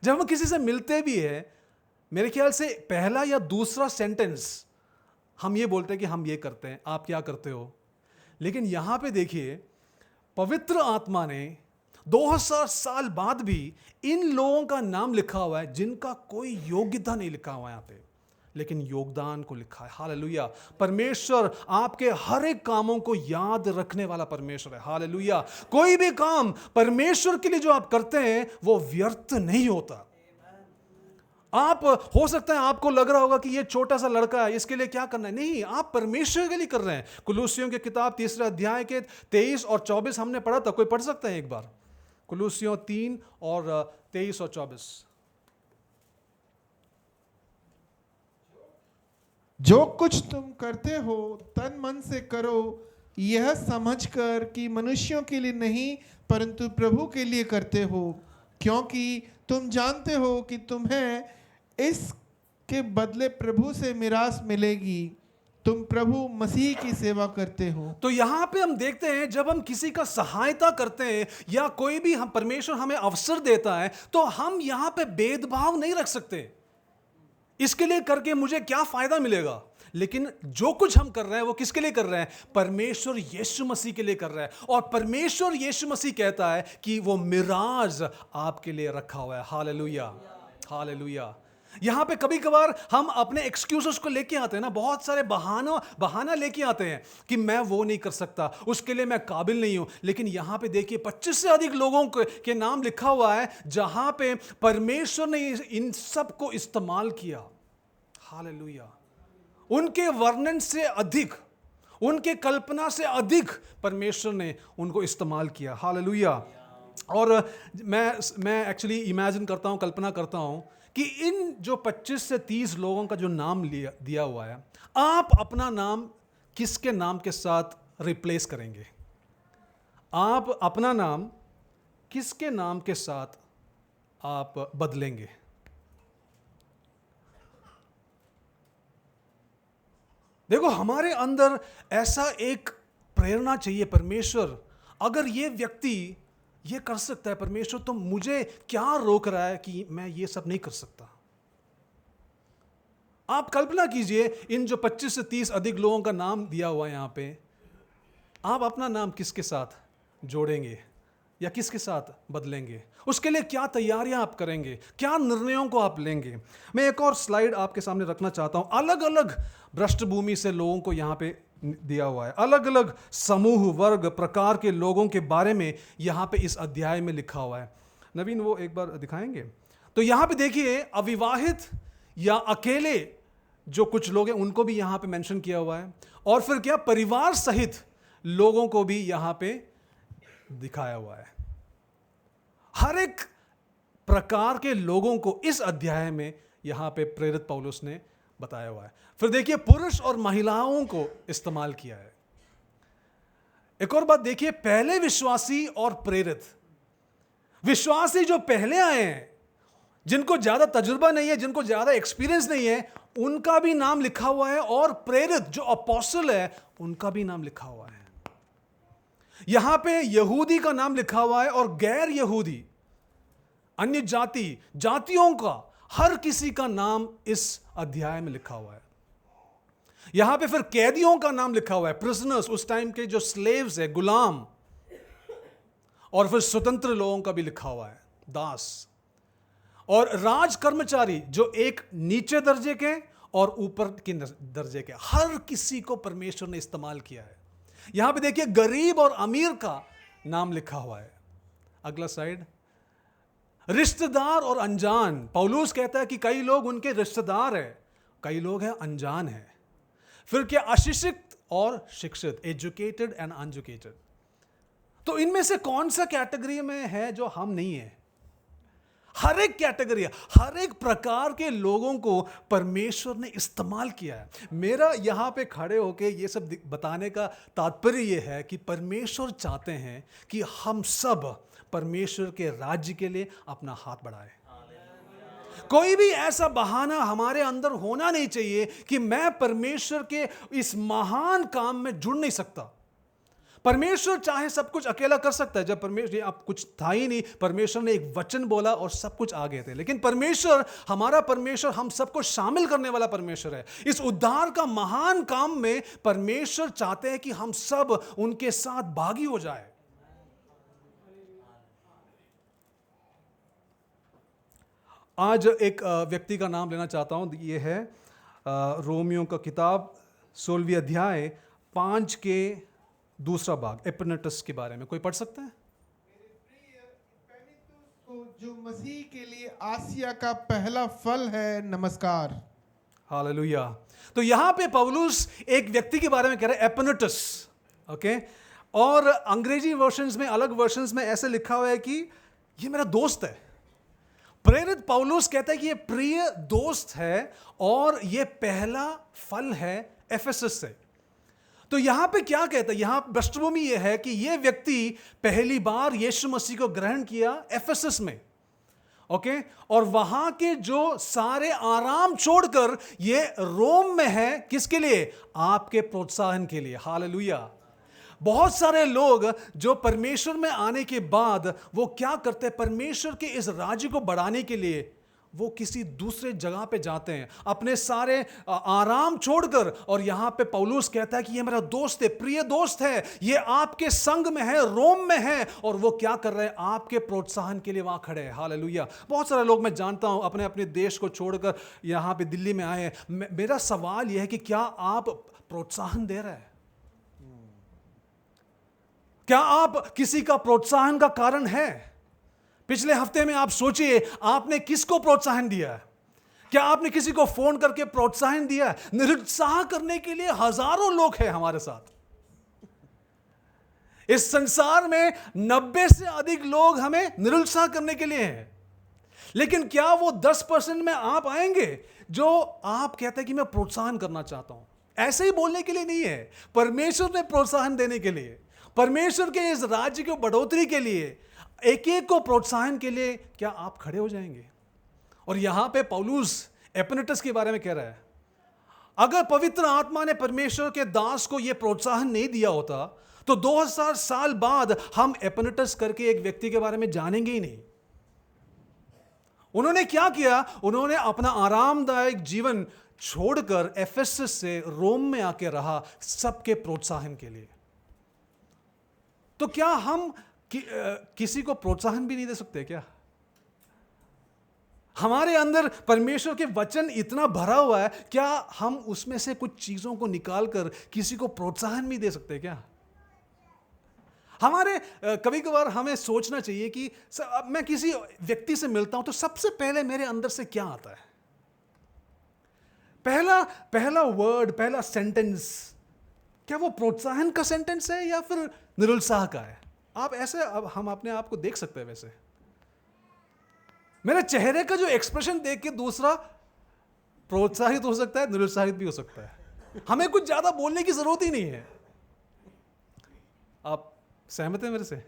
जब हम किसी से मिलते भी हैं, मेरे ख्याल से पहला या दूसरा सेंटेंस हम ये बोलते हैं कि हम ये करते हैं, आप क्या करते हो। लेकिन यहां पे देखिए, पवित्र आत्मा ने 2000 साल बाद भी इन लोगों का नाम लिखा हुआ है जिनका कोई योग्यता नहीं लिखा हुआ है यहाँ पे, लेकिन योगदान को लिखा है, हालेलुया। परमेश्वर आपके हर एक कामों को याद रखने वाला परमेश्वर है, हालेलुया। कोई भी काम परमेश्वर के लिए जो आप करते हैं वो व्यर्थ नहीं होता। आप, हो सकता है आपको लग रहा होगा कि ये छोटा सा लड़का है, इसके लिए क्या करना है, नहीं, आप परमेश्वर के लिए कर रहे हैं। कुलूसियों की किताब 3 अध्याय के 23 और 24 हमने पढ़ा था, कोई पढ़ सकता है एक बार? कुलूसियों 3 और 23 और 24। जो कुछ तुम करते हो तन मन से करो, यह समझकर कि मनुष्यों के लिए नहीं परंतु प्रभु के लिए करते हो, क्योंकि तुम जानते हो कि तुम्हें इसके बदले प्रभु से मिरास मिलेगी। तुम प्रभु मसीह की सेवा करते हो। तो यहां पे हम देखते हैं, जब हम किसी का सहायता करते हैं या कोई भी हम परमेश्वर हमें अवसर देता है, तो हम यहां पे भेदभाव नहीं रख सकते, इसके लिए करके मुझे क्या फायदा मिलेगा। लेकिन जो कुछ हम कर रहे हैं वो किसके लिए कर रहे हैं? परमेश्वर यीशु मसीह के लिए कर रहे हैं। और परमेश्वर यीशु मसीह कहता है कि वो मिराज आपके लिए रखा हुआ है, हालेलुया, हालेलुया। यहां पे कभी कभार हम अपने एक्सक्यूजेस को लेके आते हैं ना, बहुत सारे बहाना लेके आते हैं कि मैं वो नहीं कर सकता, उसके लिए मैं काबिल नहीं हूं। लेकिन यहां पे देखिए 25 से अधिक लोगों के नाम लिखा हुआ है जहां पे परमेश्वर ने इन सब को इस्तेमाल किया, हालेलुया। उनके वर्णन से अधिक, उनके कल्पना से अधिक परमेश्वर ने उनको इस्तेमाल किया, हालेलुया। और मैं एक्चुअली इमेजिन करता हूं, कल्पना करता हूं कि इन जो 25 से 30 लोगों का जो नाम दिया हुआ है, आप अपना नाम किसके नाम के साथ रिप्लेस करेंगे? आप अपना नाम किसके नाम के साथ आप बदलेंगे? देखो, हमारे अंदर ऐसा एक प्रेरणा चाहिए, परमेश्वर अगर ये व्यक्ति ये कर सकता है, परमेश्वर तो मुझे क्या रोक रहा है कि मैं ये सब नहीं कर सकता। आप कल्पना कीजिए, इन जो 25 से 30 अधिक लोगों का नाम दिया हुआ है यहां पे, आप अपना नाम किसके साथ जोड़ेंगे या किसके साथ बदलेंगे? उसके लिए क्या तैयारियां आप करेंगे, क्या निर्णयों को आप लेंगे? मैं एक और स्लाइड आपके सामने रखना चाहता हूं। अलग अलग पृष्ठभूमि से लोगों को यहां पे दिया हुआ है, अलग अलग समूह, वर्ग, प्रकार के लोगों के बारे में यहां पे इस अध्याय में लिखा हुआ है। नवीन, वो एक बार दिखाएंगे? तो यहां पे देखिए, अविवाहित या अकेले जो कुछ लोग हैं उनको भी यहां पे मेंशन किया हुआ है, और फिर क्या, परिवार सहित लोगों को भी यहां पे दिखाया हुआ है। हर एक प्रकार के लोगों को इस अध्याय में यहां पे प्रेरित पौलुस ने बताया हुआ है। फिर देखिए, पुरुष और महिलाओं को इस्तेमाल किया है। एक और बात देखिए, पहले विश्वासी और प्रेरित। विश्वासी जो पहले आए हैं, जिनको ज्यादा तजुर्बा नहीं है, जिनको ज्यादा एक्सपीरियंस नहीं है, उनका भी नाम लिखा हुआ है, और प्रेरित जो अपोस्टल है उनका भी नाम लिखा हुआ है। यहां पे यहूदी का नाम लिखा हुआ है, और गैर यहूदी, अन्य जातियों का हर किसी का नाम इस अध्याय में लिखा हुआ है। यहां पे फिर कैदियों का नाम लिखा हुआ है, प्रिजनर्स, उस टाइम के जो स्लेव्स है, गुलाम, और फिर स्वतंत्र लोगों का भी लिखा हुआ है, दास, और राज कर्मचारी, जो एक नीचे दर्जे के और ऊपर के दर्जे के, हर किसी को परमेश्वर ने इस्तेमाल किया है। यहां पे देखिए, गरीब और अमीर का नाम लिखा हुआ है। अगला स्लाइड। रिश्तेदार और अनजान, पौलुस कहता है कि कई लोग उनके रिश्तेदार हैं, कई लोग हैं अनजान हैं। फिर क्या, अशिक्षित और शिक्षित, एजुकेटेड एंड अनएजुकेटेड। तो इनमें से कौन सा कैटेगरी में है जो हम नहीं है? हर एक कैटेगरी, हर एक प्रकार के लोगों को परमेश्वर ने इस्तेमाल किया है। मेरा यहां पे खड़े होके ये सब बताने का तात्पर्य ये है कि परमेश्वर चाहते हैं कि हम सब परमेश्वर के राज्य के लिए अपना हाथ बढ़ाएं। कोई भी ऐसा बहाना हमारे अंदर होना नहीं चाहिए कि मैं परमेश्वर के इस महान काम में जुड़ नहीं सकता। परमेश्वर चाहे सब कुछ अकेला कर सकता है। जब परमेश्वर, अब कुछ था ही नहीं, परमेश्वर ने एक वचन बोला और सब कुछ आ गए थे। लेकिन परमेश्वर, हमारा परमेश्वर, हम सबको शामिल करने वाला परमेश्वर है। इस उद्धार का महान काम में परमेश्वर चाहते हैं कि हम सब उनके साथ भागी हो जाए। आज एक व्यक्ति का नाम लेना चाहता हूं। ये है रोमियो का किताब 16वीं अध्याय 5 के दूसरा भाग, एपिनेटस के बारे में। कोई पढ़ सकता है? जो मसीह के लिए आसिया का पहला फल है, नमस्कार। हालेलुया। तो यहां पे पौलुस एक व्यक्ति के बारे में कह रहे हैं, एपिनेटस। ओके, और अंग्रेजी वर्शंस में, अलग वर्शंस में ऐसे लिखा हुआ है कि ये मेरा दोस्त है। प्रेरित पौलुस कहता है कि ये प्रिय दोस्त है और ये पहला फल है एफेसस से। तो यहां पे क्या कहता है, यहां पृष्ठभूमि यह है कि यह व्यक्ति पहली बार यीशु मसीह को ग्रहण किया एफेसस में। ओके, और वहां के जो सारे आराम छोड़कर ये रोम में है, किसके लिए? आपके प्रोत्साहन के लिए। हालेलुया। बहुत सारे लोग जो परमेश्वर में आने के बाद वो क्या करते हैं, परमेश्वर के इस राज्य को बढ़ाने के लिए वो किसी दूसरे जगह पे जाते हैं, अपने सारे आराम छोड़कर। और यहां पे पौलुस कहता है कि ये मेरा दोस्त है, प्रिय दोस्त है, ये आपके संग में है, रोम में है, और वो क्या कर रहे हैं? आपके प्रोत्साहन के लिए वहां खड़े हैं। हालेलुया। बहुत सारे लोग मैं जानता हूं अपने अपने देश को छोड़कर यहां पे दिल्ली में आए हैं। मेरा सवाल यह है कि क्या आप प्रोत्साहन दे रहे हैं? क्या आप किसी का प्रोत्साहन का कारण है? पिछले हफ्ते में आप सोचिए, आपने किसको प्रोत्साहन दिया है? क्या आपने किसी को फोन करके प्रोत्साहन दिया है? निरुत्साह करने के लिए हजारों लोग हैं हमारे साथ। इस संसार में 90 से अधिक लोग हमें निरुत्साह करने के लिए हैं। लेकिन क्या वो 10% में आप आएंगे जो आप कहते हैं कि मैं प्रोत्साहन करना चाहता हूं? ऐसे ही बोलने के लिए नहीं है, परमेश्वर ने प्रोत्साहन देने के लिए, परमेश्वर के इस राज्य को बढ़ोतरी के लिए, एक एक को प्रोत्साहन के लिए क्या आप खड़े हो जाएंगे? और यहां पे पौलुस एपिनेटस के बारे में कह रहा है, अगर पवित्र आत्मा ने परमेश्वर के दास को यह प्रोत्साहन नहीं दिया होता तो 2000 साल बाद हम एपनेटस करके एक व्यक्ति के बारे में जानेंगे ही नहीं। उन्होंने क्या किया? उन्होंने अपना आरामदायक जीवन छोड़कर एफेसस से रोम में आके रहा सबके प्रोत्साहन के लिए। तो क्या हम किसी को प्रोत्साहन भी नहीं दे सकते क्या? हमारे अंदर परमेश्वर के वचन इतना भरा हुआ है, क्या हम उसमें से कुछ चीजों को निकालकर किसी को प्रोत्साहन भी दे सकते हैं क्या? हमारे कभी कभार हमें सोचना चाहिए कि मैं किसी व्यक्ति से मिलता हूं तो सबसे पहले मेरे अंदर से क्या आता है? पहला वर्ड, पहला सेंटेंस, क्या वो प्रोत्साहन का सेंटेंस है या फिर निरुत्साह का है? आप ऐसे, अब हम अपने आप को देख सकते हैं। वैसे मेरे चेहरे का जो एक्सप्रेशन देख के दूसरा प्रोत्साहित हो सकता है, निरुत्साहित भी हो सकता है। हमें कुछ ज्यादा बोलने की जरूरत ही नहीं है। आप सहमत हैं मेरे से?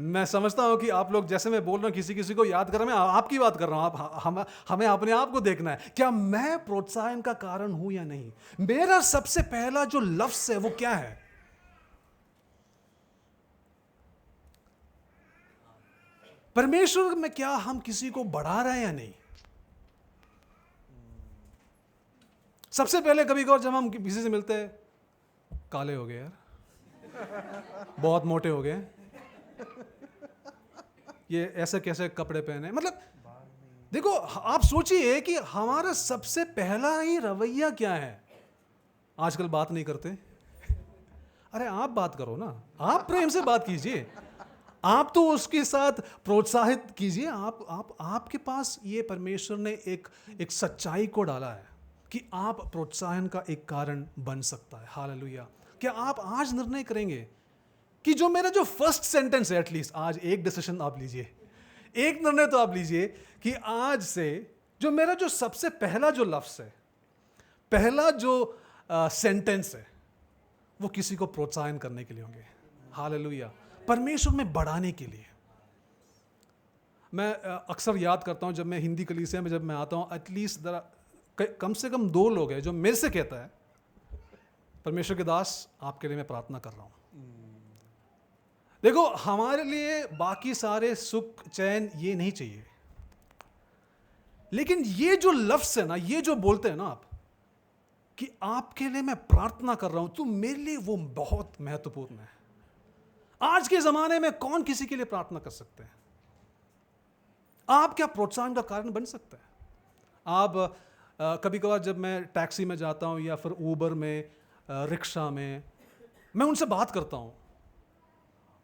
मैं समझता हूं कि आप लोग, जैसे मैं बोल रहा हूं किसी को याद कर रहा हूं, मैं आपकी बात कर रहा हूं। हमें अपने आप को देखना है, क्या मैं प्रोत्साहन का कारण हूं या नहीं? मेरा सबसे पहला जो लफ्ज है वो क्या है? परमेश्वर में क्या हम किसी को बढ़ा रहे हैं या नहीं? सबसे पहले कभी कभार जब हम किसी से मिलते हैं, काले हो गए यार, बहुत मोटे हो गए, ये ऐसे कैसे कपड़े पहने, मतलब देखो, आप सोचिए कि हमारा सबसे पहला ही रवैया क्या है। आजकल बात नहीं करते। अरे आप बात करो ना, आप प्रेम से बात कीजिए, आप तो उसके साथ प्रोत्साहित कीजिए। आपके पास ये परमेश्वर ने एक सच्चाई को डाला है कि आप प्रोत्साहन का एक कारण बन सकता है। हालेलुया। क्या आप आज निर्णय करेंगे कि जो फर्स्ट सेंटेंस है, एटलीस्ट आज एक डिसीजन आप लीजिए, एक निर्णय तो आप लीजिए कि आज से मेरा जो सबसे पहला जो लफ्ज है, पहला जो सेंटेंस है, वो किसी को प्रोत्साहन करने के लिए होंगे। हालेलुया। परमेश्वर में बढ़ाने के लिए। मैं अक्सर याद करता हूं, जब मैं हिंदी कलीसिया में जब मैं आता हूं, एटलीस्ट कम से कम 2 लोग हैं जो मेरे से कहता है, परमेश्वर के दास आपके लिए मैं प्रार्थना कर रहा हूं। देखो, हमारे लिए बाकी सारे सुख चैन ये नहीं चाहिए, लेकिन ये जो लफ्ज है ना, ये जो बोलते हैं ना आप कि आपके लिए मैं प्रार्थना कर रहा हूं, तो मेरे लिए वो बहुत महत्वपूर्ण है। आज के जमाने में कौन किसी के लिए प्रार्थना कर सकते हैं? आप क्या प्रोत्साहन का कारण बन सकते हैं? आप कभी कभार जब मैं टैक्सी में जाता हूं या फिर ऊबर में, रिक्शा में, मैं उनसे बात करता हूं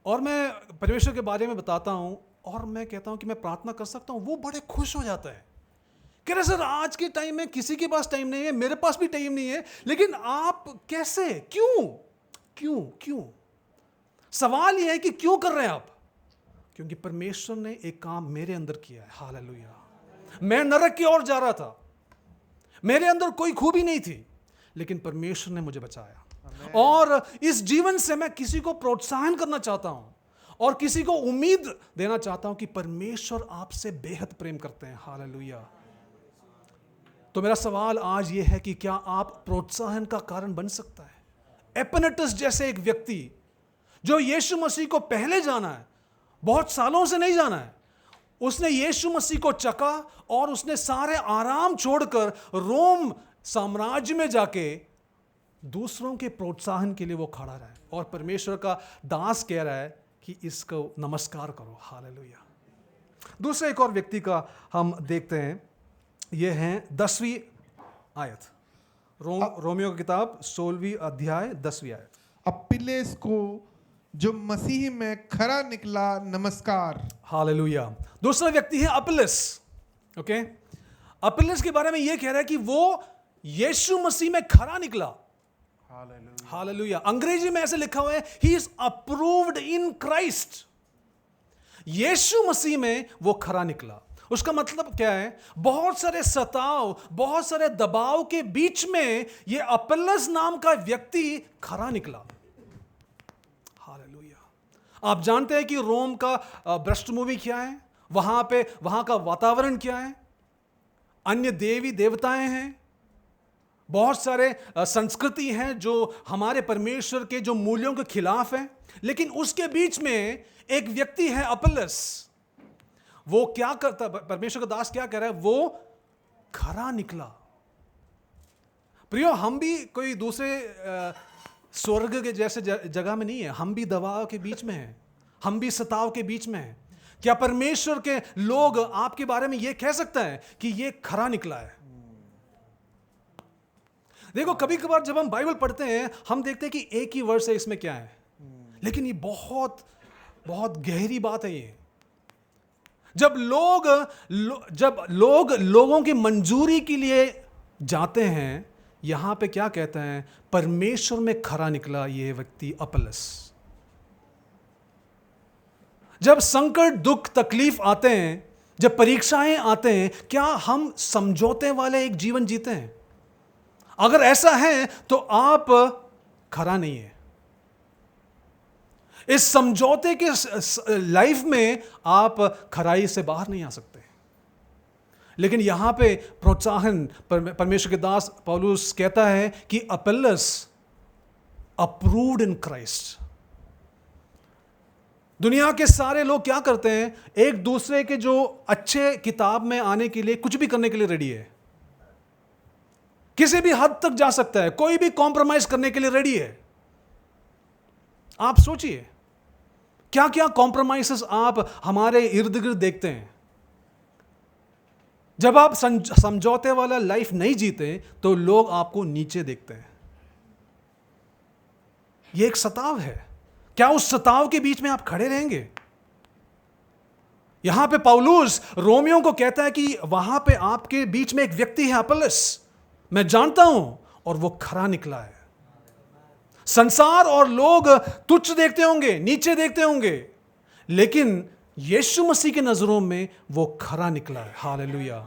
और मैं परमेश्वर के बारे में बताता हूं और मैं कहता हूं कि मैं प्रार्थना कर सकता हूं, वो बड़े खुश हो जाते हैं। कह रहे सर, आज के टाइम में किसी के पास टाइम नहीं है, मेरे पास भी टाइम नहीं है, लेकिन आप कैसे, क्यों? सवाल यह है कि क्यों कर रहे हैं आप? क्योंकि परमेश्वर ने एक काम मेरे अंदर किया है। हालेलुया। मैं नरक की ओर जा रहा था, मेरे अंदर कोई खूबी नहीं थी, लेकिन परमेश्वर ने मुझे बचाया। और इस जीवन से मैं किसी को प्रोत्साहन करना चाहता हूं और किसी को उम्मीद देना चाहता हूं कि परमेश्वर आपसे बेहद प्रेम करते हैं। हालेलुया। तो मेरा सवाल आज यह है कि क्या आप प्रोत्साहन का कारण बन सकता है? एपनेटस जैसे एक व्यक्ति जो यीशु मसीह को पहले जाना है, बहुत सालों से नहीं जाना है, उसने यीशु मसीह को चखा और उसने सारे आराम छोड़कर रोम साम्राज्य में जाके दूसरों के प्रोत्साहन के लिए वो खड़ा रहा है। और परमेश्वर का दास कह रहा है कि इसको नमस्कार करो। हालेलुया। दूसरे एक और व्यक्ति का हम देखते हैं, ये हैं 10वीं आयत, रोमियो की किताब 16वीं अध्याय 10वीं आयत। अपिल्लेस को जो मसीह में खरा निकला नमस्कार। हालेलुया। दूसरा व्यक्ति है अपिल्लेस। ओके, अपिल्लेस के बारे में यह कह रहा है कि वो यीशु मसीह में खरा निकला। हालेलुया। अंग्रेजी में ऐसे लिखा हुआ है, he is approved in Christ. यीशु मसीह में वो खरा निकला। उसका मतलब क्या है? बहुत सारे सताव, बहुत सारे दबाव के बीच में ये अपिल्लेस नाम का व्यक्ति खरा निकला। हालेलुया। आप जानते हैं कि रोम का पृष्ठभूमि क्या है, वहां का वातावरण क्या है, अन्य देवी देवताएं हैं, बहुत सारे संस्कृति हैं जो हमारे परमेश्वर के जो मूल्यों के खिलाफ हैं, लेकिन उसके बीच में एक व्यक्ति है अपोलोस। वो क्या करता, परमेश्वर का दास क्या कह रहा है, वो खरा निकला। प्रियो, हम भी कोई दूसरे स्वर्ग के जैसे जगह में नहीं है, हम भी दबाव के बीच में हैं, हम भी सताव के बीच में हैं। क्या परमेश्वर के लोग आपके बारे में ये कह सकता है कि ये खरा निकला है? देखो, कभी कभार जब हम बाइबल पढ़ते हैं हम देखते हैं कि एक ही वर्ष है, इसमें क्या है, लेकिन ये बहुत बहुत गहरी बात है। ये जब लोग लोगों की मंजूरी के लिए जाते हैं, यहां पे क्या कहते हैं, परमेश्वर में खरा निकला ये व्यक्ति अपोलोस। जब संकट, दुख, तकलीफ आते हैं, जब परीक्षाएं आते हैं, क्या हम समझौते वाले एक जीवन जीते हैं? अगर ऐसा है तो आप खरा नहीं है। इस समझौते के लाइफ में आप खराई से बाहर नहीं आ सकते। लेकिन यहां पे प्रोत्साहन परमेश्वर के दास पौलुस कहता है कि अपोलोस अप्रूव्ड इन क्राइस्ट। दुनिया के सारे लोग क्या करते हैं, एक दूसरे के जो अच्छे किताब में आने के लिए कुछ भी करने के लिए रेडी है, किसी भी हद तक जा सकता है, कोई भी कॉम्प्रोमाइज करने के लिए रेडी है। आप सोचिए क्या क्या कॉम्प्रोमाइजेस आप हमारे इर्द गिर्द देखते हैं। जब आप समझौते वाला लाइफ नहीं जीते तो लोग आपको नीचे देखते हैं। यह एक सताव है। क्या उस सताव के बीच में आप खड़े रहेंगे? यहां पे पौलुस रोमियों को कहता है कि वहां पे आपके बीच में एक व्यक्ति है अपोलोस, मैं जानता हूं, और वो खरा निकला है। संसार और लोग तुच्छ देखते होंगे, नीचे देखते होंगे, लेकिन यीशु मसीह की नजरों में वो खरा निकला है। हालेलुया।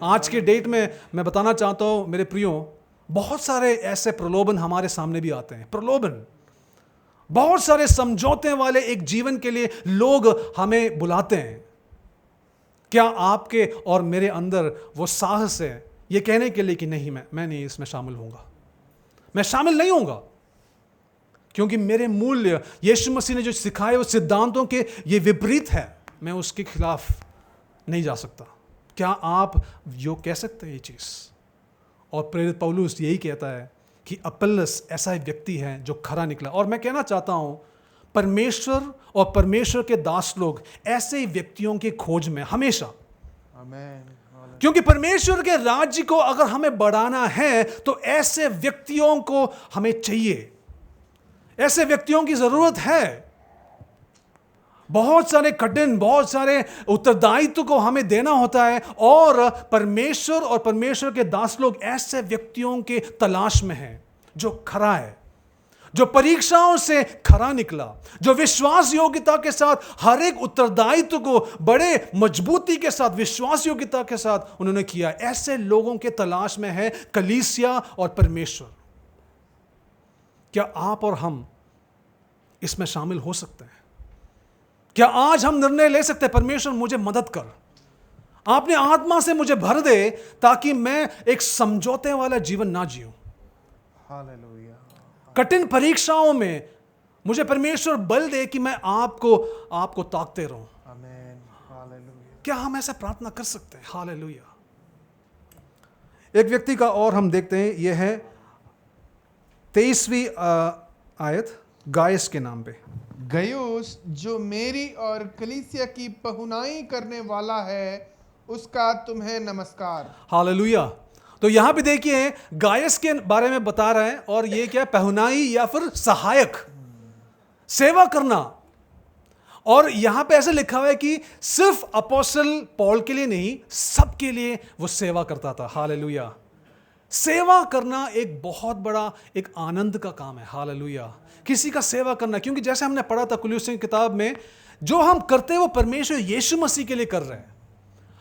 आज के डेट में मैं बताना चाहता हूं मेरे प्रियो, बहुत सारे ऐसे प्रलोभन हमारे सामने भी आते हैं। प्रलोभन, बहुत सारे समझौते वाले एक जीवन के लिए लोग हमें बुलाते हैं। क्या आपके और मेरे अंदर वो साहस है ये कहने के लिए कि नहीं, मैं नहीं इसमें शामिल होऊंगा, मैं शामिल नहीं होऊंगा, क्योंकि मेरे मूल्य यीशु मसीह ने जो सिखाए वो सिद्धांतों के ये विपरीत है, मैं उसके खिलाफ नहीं जा सकता। क्या आप यो कह सकते हैं ये चीज? और प्रेरित पौलुस यही कहता है कि अपोलोस ऐसा एक व्यक्ति है जो खरा निकला। और मैं कहना चाहता हूं, परमेश्वर और परमेश्वर के दास लोग ऐसे व्यक्तियों की खोज में हमेशा, क्योंकि परमेश्वर के राज्य को अगर हमें बढ़ाना है तो ऐसे व्यक्तियों को हमें चाहिए, ऐसे व्यक्तियों की जरूरत है। बहुत सारे कठिन, बहुत सारे उत्तरदायित्व को हमें देना होता है, और परमेश्वर के दास लोग ऐसे व्यक्तियों के तलाश में हैं जो खरा है, जो परीक्षाओं से खरा निकला, जो विश्वास योग्यता के साथ हर एक उत्तरदायित्व को बड़े मजबूती के साथ, विश्वास योग्यता के साथ उन्होंने किया। ऐसे लोगों के तलाश में है कलीसिया और परमेश्वर। क्या आप और हम इसमें शामिल हो सकते हैं? क्या आज हम निर्णय ले सकते हैं, परमेश्वर मुझे मदद कर, आपने आत्मा से मुझे भर दे ताकि मैं एक समझौते वाला जीवन ना जीऊं। हालेलुया। कठिन परीक्षाओं में मुझे परमेश्वर बल दे कि मैं आपको ताकते रहूं। आमीन। हालेलुया। क्या हम ऐसा प्रार्थना कर सकते हैं? हालेलुया। एक व्यक्ति का और हम देखते हैं, यह है 23वीं आयत, गायस के नाम पे। गयुस जो मेरी और कलीसिया की पहुनाई करने वाला है, उसका तुम्हें नमस्कार। हालेलुया। तो यहां पे देखिए गायस के बारे में बता रहे हैं, और ये क्या, पहुनाई या फिर सहायक, सेवा करना। और यहां पे ऐसे लिखा हुआ है कि सिर्फ अपोस्टल पॉल के लिए नहीं, सबके लिए वो सेवा करता था। हालेलुया। सेवा करना एक बहुत बड़ा एक आनंद का काम है। हालेलुया। किसी का सेवा करना, क्योंकि जैसे हमने पढ़ा था कुलुस्सियों की किताब में, जो हम करते हैं वो परमेश्वर यीशु मसीह के लिए कर रहे हैं।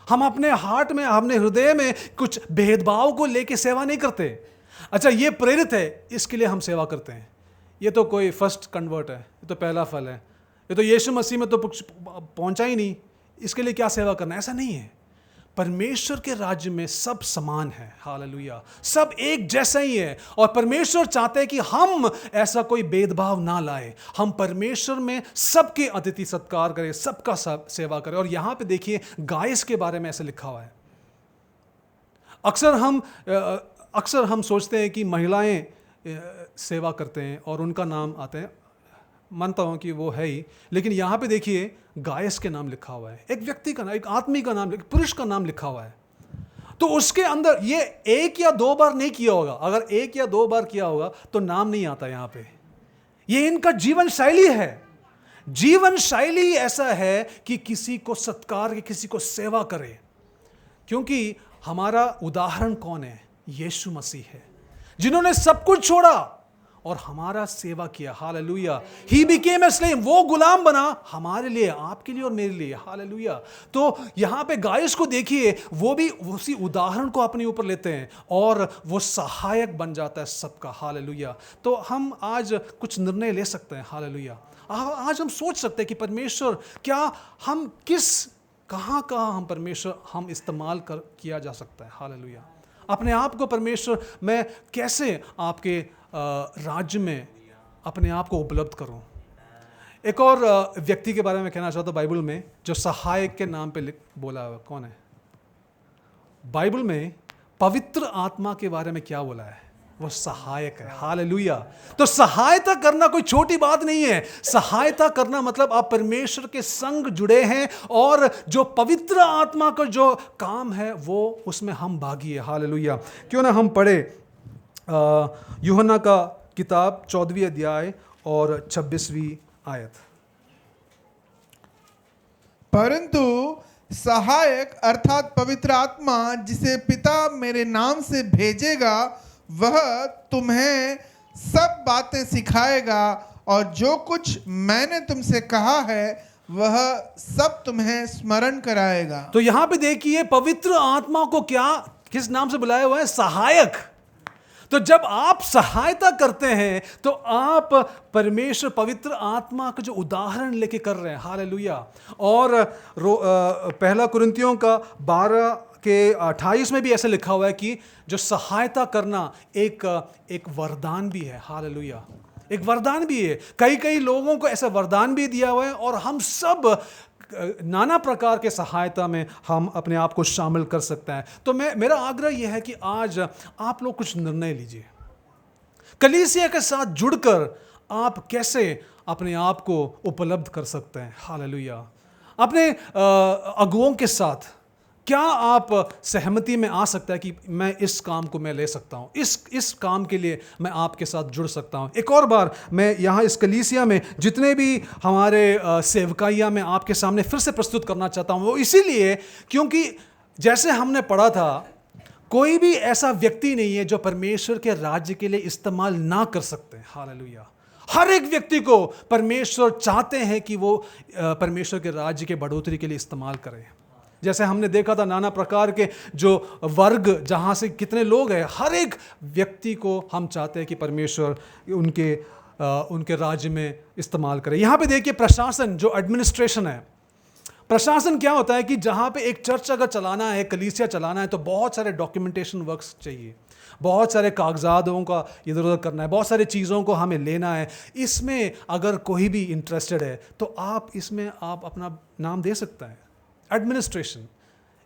हम अपने हार्ट में, अपने हृदय में कुछ भेदभाव को लेके सेवा नहीं करते। अच्छा, ये प्रेरित है इसके लिए हम सेवा करते हैं, ये तो कोई फर्स्ट कन्वर्ट है, ये तो पहला फल है, ये तो यीशु मसीह में तो पहुंचा ही नहीं, इसके लिए क्या सेवा करना, ऐसा नहीं है। परमेश्वर के राज्य में सब समान है, हालेलुया, सब एक जैसा ही है। और परमेश्वर चाहते हैं कि हम ऐसा कोई भेदभाव ना लाए, हम परमेश्वर में सबके अतिथि सत्कार करें, सबका सेवा करें। और यहाँ पे देखिए गायस के बारे में ऐसे लिखा हुआ है। अक्सर हम सोचते हैं कि महिलाएं सेवा करते हैं और उनका नाम आते हैं, मानता हूं कि वो है ही, लेकिन यहाँ पे देखिए गायस के नाम लिखा हुआ है, एक व्यक्ति का नाम, एक आदमी का नाम, एक पुरुष का नाम लिखा हुआ है। तो उसके अंदर ये 1 या 2 बार नहीं किया होगा, अगर 1 या 2 बार किया होगा तो नाम नहीं आता यहाँ पे। ये इनका जीवन शैली है, जीवन शैली ऐसा है कि किसी को सत्कार के, किसी को सेवा करे। क्योंकि हमारा उदाहरण कौन है? यीशु मसीह है, जिन्होंने सब कुछ छोड़ा और हमारा सेवा किया, hallelujah. He became a slave, वो गुलाम बना हमारे लिए, आपके लिए और मेरे लिए, हालेलुया। तो यहाँ पे गायस को देखिए, वो भी उसी उदाहरण को अपने ऊपर लेते हैं और वो सहायक बन जाता है सबका, हालेलुया। तो हम आज कुछ निर्णय ले सकते हैं, हालेलुया। आज हम सोच सकते हैं कि परमेश्वर, क्या हम कहाँ हम परमेश्वर हम इस्तेमाल किया जा सकता है, हालेलुया। अपने आप को परमेश्वर, मैं कैसे आपके राज्य में अपने आप को उपलब्ध करूं। एक और व्यक्ति के बारे में कहना चाहता हूं बाइबल में, जो सहायक के नाम पे बोला हुआ, कौन है? बाइबल में पवित्र आत्मा के बारे में क्या बोला है? वो सहायक है, हालेलुया। तो सहायता करना कोई छोटी बात नहीं है। सहायता करना मतलब आप परमेश्वर के संग जुड़े हैं और जो पवित्र आत्मा का जो काम है वो उसमें हम भागी है, हालेलुया। क्यों ना हम पढ़े यूहन्ना का किताब 14वीं अध्याय और 26वीं आयत। परंतु सहायक अर्थात पवित्र आत्मा जिसे पिता मेरे नाम से भेजेगा, वह तुम्हें सब बातें सिखाएगा और जो कुछ मैंने तुमसे कहा है वह सब तुम्हें स्मरण कराएगा। तो यहां पे देखिए पवित्र आत्मा को किस नाम से बुलाया हुआ है? सहायक। तो जब आप सहायता करते हैं तो आप परमेश्वर पवित्र आत्मा का जो उदाहरण लेके कर रहे हैं, हालेलुया। और पहला कुरिन्थियों का 12 के 28 में भी ऐसे लिखा हुआ है कि जो सहायता करना एक वरदान भी है, हालेलुया, एक वरदान भी है। कई लोगों को ऐसा वरदान भी दिया हुआ है और हम सब नाना प्रकार के सहायता में हम अपने आप को शामिल कर सकते हैं। तो मेरा आग्रह यह है कि आज आप लोग कुछ निर्णय लीजिए, कलीसिया के साथ जुड़कर आप कैसे अपने आप को उपलब्ध कर सकते हैं, हालेलुया। अपने अगुओं के साथ क्या आप सहमति में आ सकता है कि मैं इस काम को मैं ले सकता हूँ, इस काम के लिए मैं आपके साथ जुड़ सकता हूँ। एक और बार मैं यहाँ इस कलीसिया में जितने भी हमारे सेवकाइया में आपके सामने फिर से प्रस्तुत करना चाहता हूँ, वो इसीलिए क्योंकि जैसे हमने पढ़ा था, कोई भी ऐसा व्यक्ति नहीं है जो परमेश्वर के राज्य के लिए इस्तेमाल ना कर सकते, हालेलुया। हर एक व्यक्ति को परमेश्वर चाहते हैं कि वो परमेश्वर के राज्य के बढ़ोतरी के लिए इस्तेमाल करें। जैसे हमने देखा था नाना प्रकार के जो वर्ग, जहाँ से कितने लोग हैं, हर एक व्यक्ति को हम चाहते हैं कि परमेश्वर उनके राज्य में इस्तेमाल करे। यहाँ पे देखिए प्रशासन, जो एडमिनिस्ट्रेशन है, प्रशासन क्या होता है कि जहाँ पे एक चर्च अगर चलाना है, कलीसिया चलाना है, तो बहुत सारे डॉक्यूमेंटेशन वर्क्स चाहिए, बहुत सारे कागजातों का इधर उधर करना है, बहुत सारी चीज़ों को हमें लेना है। इसमें अगर कोई भी इंटरेस्टेड है तो आप इसमें आप अपना नाम दे सकते हैं। एडमिनिस्ट्रेशन,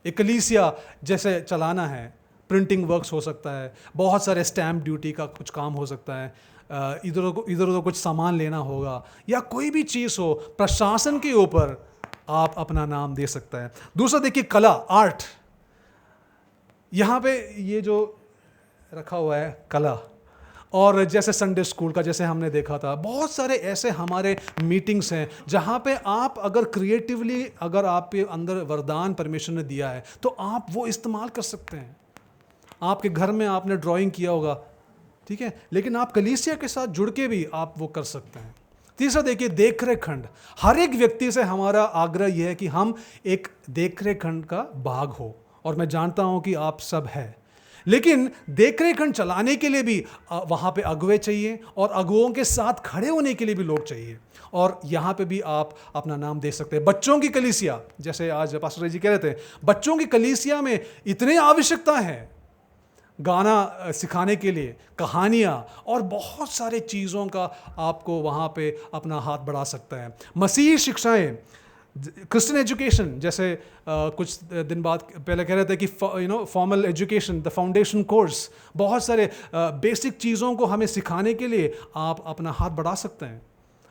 एक कलीसिया जैसे चलाना है, प्रिंटिंग वर्क्स हो सकता है, बहुत सारे स्टैम्प ड्यूटी का कुछ काम हो सकता है, इधर उधर कुछ सामान लेना होगा या कोई भी चीज़ हो, प्रशासन के ऊपर आप अपना नाम दे सकता है। दूसरा देखिए कला, आर्ट। यहाँ पे ये जो रखा हुआ है कला, और जैसे संडे स्कूल का जैसे हमने देखा था, बहुत सारे ऐसे हमारे मीटिंग्स हैं जहाँ पे आप अगर क्रिएटिवली, अगर आपके अंदर वरदान परमेश्वर ने दिया है तो आप वो इस्तेमाल कर सकते हैं। आपके घर में आपने ड्राइंग किया होगा, ठीक है, लेकिन आप कलीसिया के साथ जुड़ के भी आप वो कर सकते हैं। तीसरा देखिए देखरेख खंड। हर एक व्यक्ति से हमारा आग्रह यह है कि हम एक देखरेख खंड का भाग हो, और मैं जानता हूँ कि आप सब है, लेकिन देखरेखण चलाने के लिए भी वहाँ पे अगुवे चाहिए और अगुओं के साथ खड़े होने के लिए भी लोग चाहिए। और यहाँ पे भी आप अपना नाम दे सकते हैं। बच्चों की कलीसिया, जैसे आज पास्टर जी कह रहे थे, बच्चों की कलीसिया में इतने आवश्यकता है गाना सिखाने के लिए, कहानियाँ और बहुत सारे चीज़ों का आपको वहाँ पे अपना हाथ बढ़ा सकता है। मसीही शिक्षाएं, क्रिश्चियन एजुकेशन, जैसे कुछ दिन बाद पहले कह रहे थे कि formal education, the foundation course, बहुत सारे बेसिक चीज़ों को हमें सिखाने के लिए आप अपना हाथ बढ़ा सकते हैं।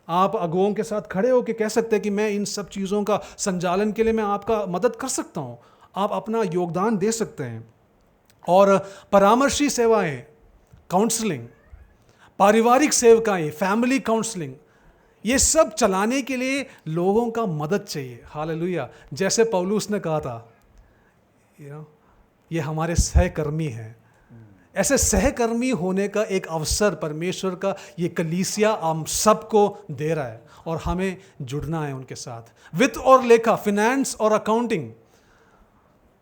आप अगुओं के साथ खड़े होकर कह सकते हैं कि मैं इन सब चीज़ों का संचालन के लिए मैं आपका मदद कर सकता हूँ, आप अपना योगदान दे सकते हैं। और परामर्शी सेवाएं, काउंसलिंग, पारिवारिक सेवकाएं, फैमिली काउंसलिंग, ये सब चलाने के लिए लोगों का मदद चाहिए। हालेलुया। जैसे पौलुस ने कहा था, ये हमारे सहकर्मी हैं। ऐसे सहकर्मी होने का एक अवसर परमेश्वर का ये कलीसिया हम सबको दे रहा है और हमें जुड़ना है उनके साथ। वित्त और लेखा, फिनेंस और अकाउंटिंग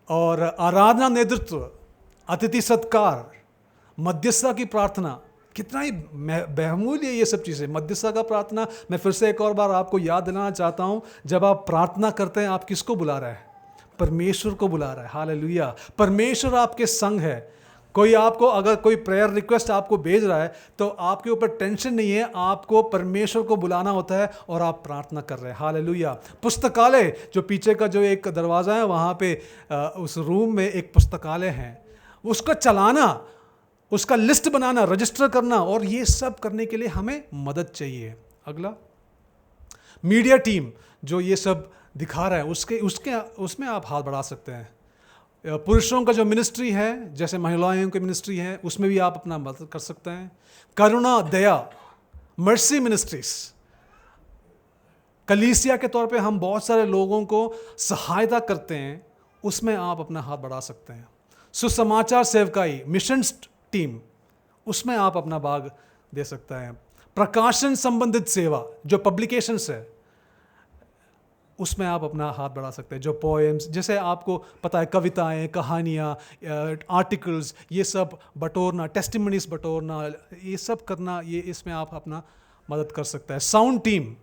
और आराधना नेतृत्व, अतिथि सत्कार, मध्यस्थता की प्रार्थना, कितना ही बहुमूल्य ये सब चीज़ें। मध्यस्थता का प्रार्थना, मैं फिर से एक और बार आपको याद दिलाना चाहता हूँ, जब आप प्रार्थना करते हैं आप किसको बुला रहे हैं? परमेश्वर को बुला रहा है। हालेलुया। परमेश्वर आपके संग है। कोई आपको अगर कोई प्रेयर रिक्वेस्ट आपको भेज रहा है तो आपके ऊपर टेंशन नहीं है, आपको परमेश्वर को बुलाना होता है और आप प्रार्थना कर रहे हैं। हालेलुया। पुस्तकालय, जो पीछे का जो एक दरवाज़ा है वहाँ पे उस रूम में एक पुस्तकालय है, उसको चलाना, उसका लिस्ट बनाना, रजिस्टर करना, और ये सब करने के लिए हमें मदद चाहिए। अगला, मीडिया टीम जो ये सब दिखा रहा है उसमें आप हाथ बढ़ा सकते हैं। पुरुषों का जो मिनिस्ट्री है, जैसे महिलाओं की मिनिस्ट्री है, उसमें भी आप अपना मदद कर सकते हैं। करुणा, दया, मर्सी मिनिस्ट्रीज, कलीसिया के तौर पे हम बहुत सारे लोगों को सहायता करते हैं, उसमें आप अपना हाथ बढ़ा सकते हैं। सुसमाचार सेवकाई, मिशंस टीम, उसमें आप अपना भाग दे सकते हैं। प्रकाशन संबंधित सेवा, जो पब्लिकेशंस है, उसमें आप अपना हाथ बढ़ा सकते हैं। जो पोएम्स, जैसे आपको पता है, कविताएं, कहानियाँ, आर्टिकल्स, ये सब बटोरना, टेस्टिमनीज बटोरना, ये सब करना, ये इसमें आप अपना मदद कर सकते हैं। साउंड टीम,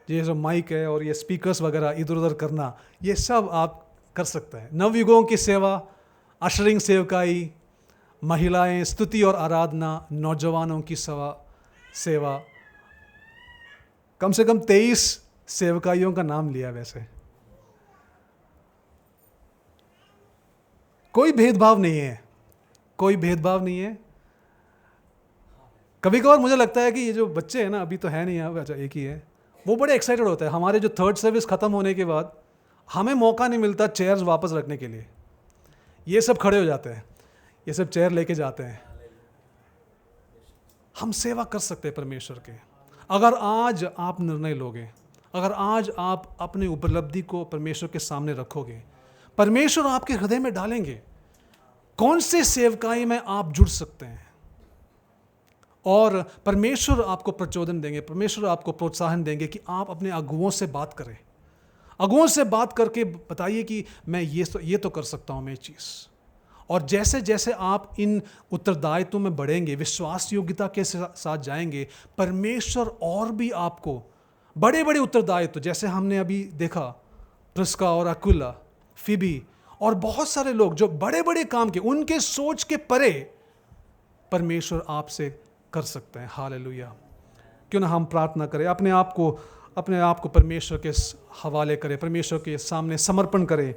ये जो माइक है और ये स्पीकर्स वगैरह इधर उधर करना, ये सब आप कर सकते हैं। नवयुगों की सेवा, अशरिंग सेवकाई, महिलाएं, स्तुति और आराधना, नौजवानों की सेवा, कम से कम 23 सेवकाइयों का नाम लिया। वैसे कोई भेदभाव नहीं है, कोई भेदभाव नहीं है। कभी कभार मुझे लगता है कि ये जो बच्चे हैं ना, अभी तो है नहीं यहाँ, अच्छा एक ही है, वो बड़े एक्साइटेड होते हैं। हमारे जो थर्ड सर्विस ख़त्म होने के बाद हमें मौका नहीं मिलता चेयर्स वापस रखने के लिए, ये सब खड़े हो जाते हैं, ये सब चेयर लेके जाते हैं। हम सेवा कर सकते हैं परमेश्वर के। अगर आज आप निर्णय लोगे, अगर आज आप अपनी उपलब्धि को परमेश्वर के सामने रखोगे, परमेश्वर आपके हृदय में डालेंगे कौन से सेवकाई में आप जुड़ सकते हैं, और परमेश्वर आपको प्रचोदन देंगे, परमेश्वर आपको प्रोत्साहन देंगे कि आप अपने अगुओं से बात करें। अगुओं से बात करके बताइए कि मैं ये तो कर सकता हूँ मैं चीज़। और जैसे जैसे आप इन उत्तरदायित्वों में बढ़ेंगे, विश्वास योग्यता के साथ जाएंगे, परमेश्वर और भी आपको बड़े बड़े उत्तरदायित्व, जैसे हमने अभी देखा प्रिस्का और अक्विला, फिबी और बहुत सारे लोग जो बड़े बड़े काम के, उनके सोच के परे परमेश्वर आपसे कर सकते हैं। हालेलुया। क्यों ना हम प्रार्थना करें, अपने आप को परमेश्वर के हवाले करें, परमेश्वर के सामने समर्पण करें।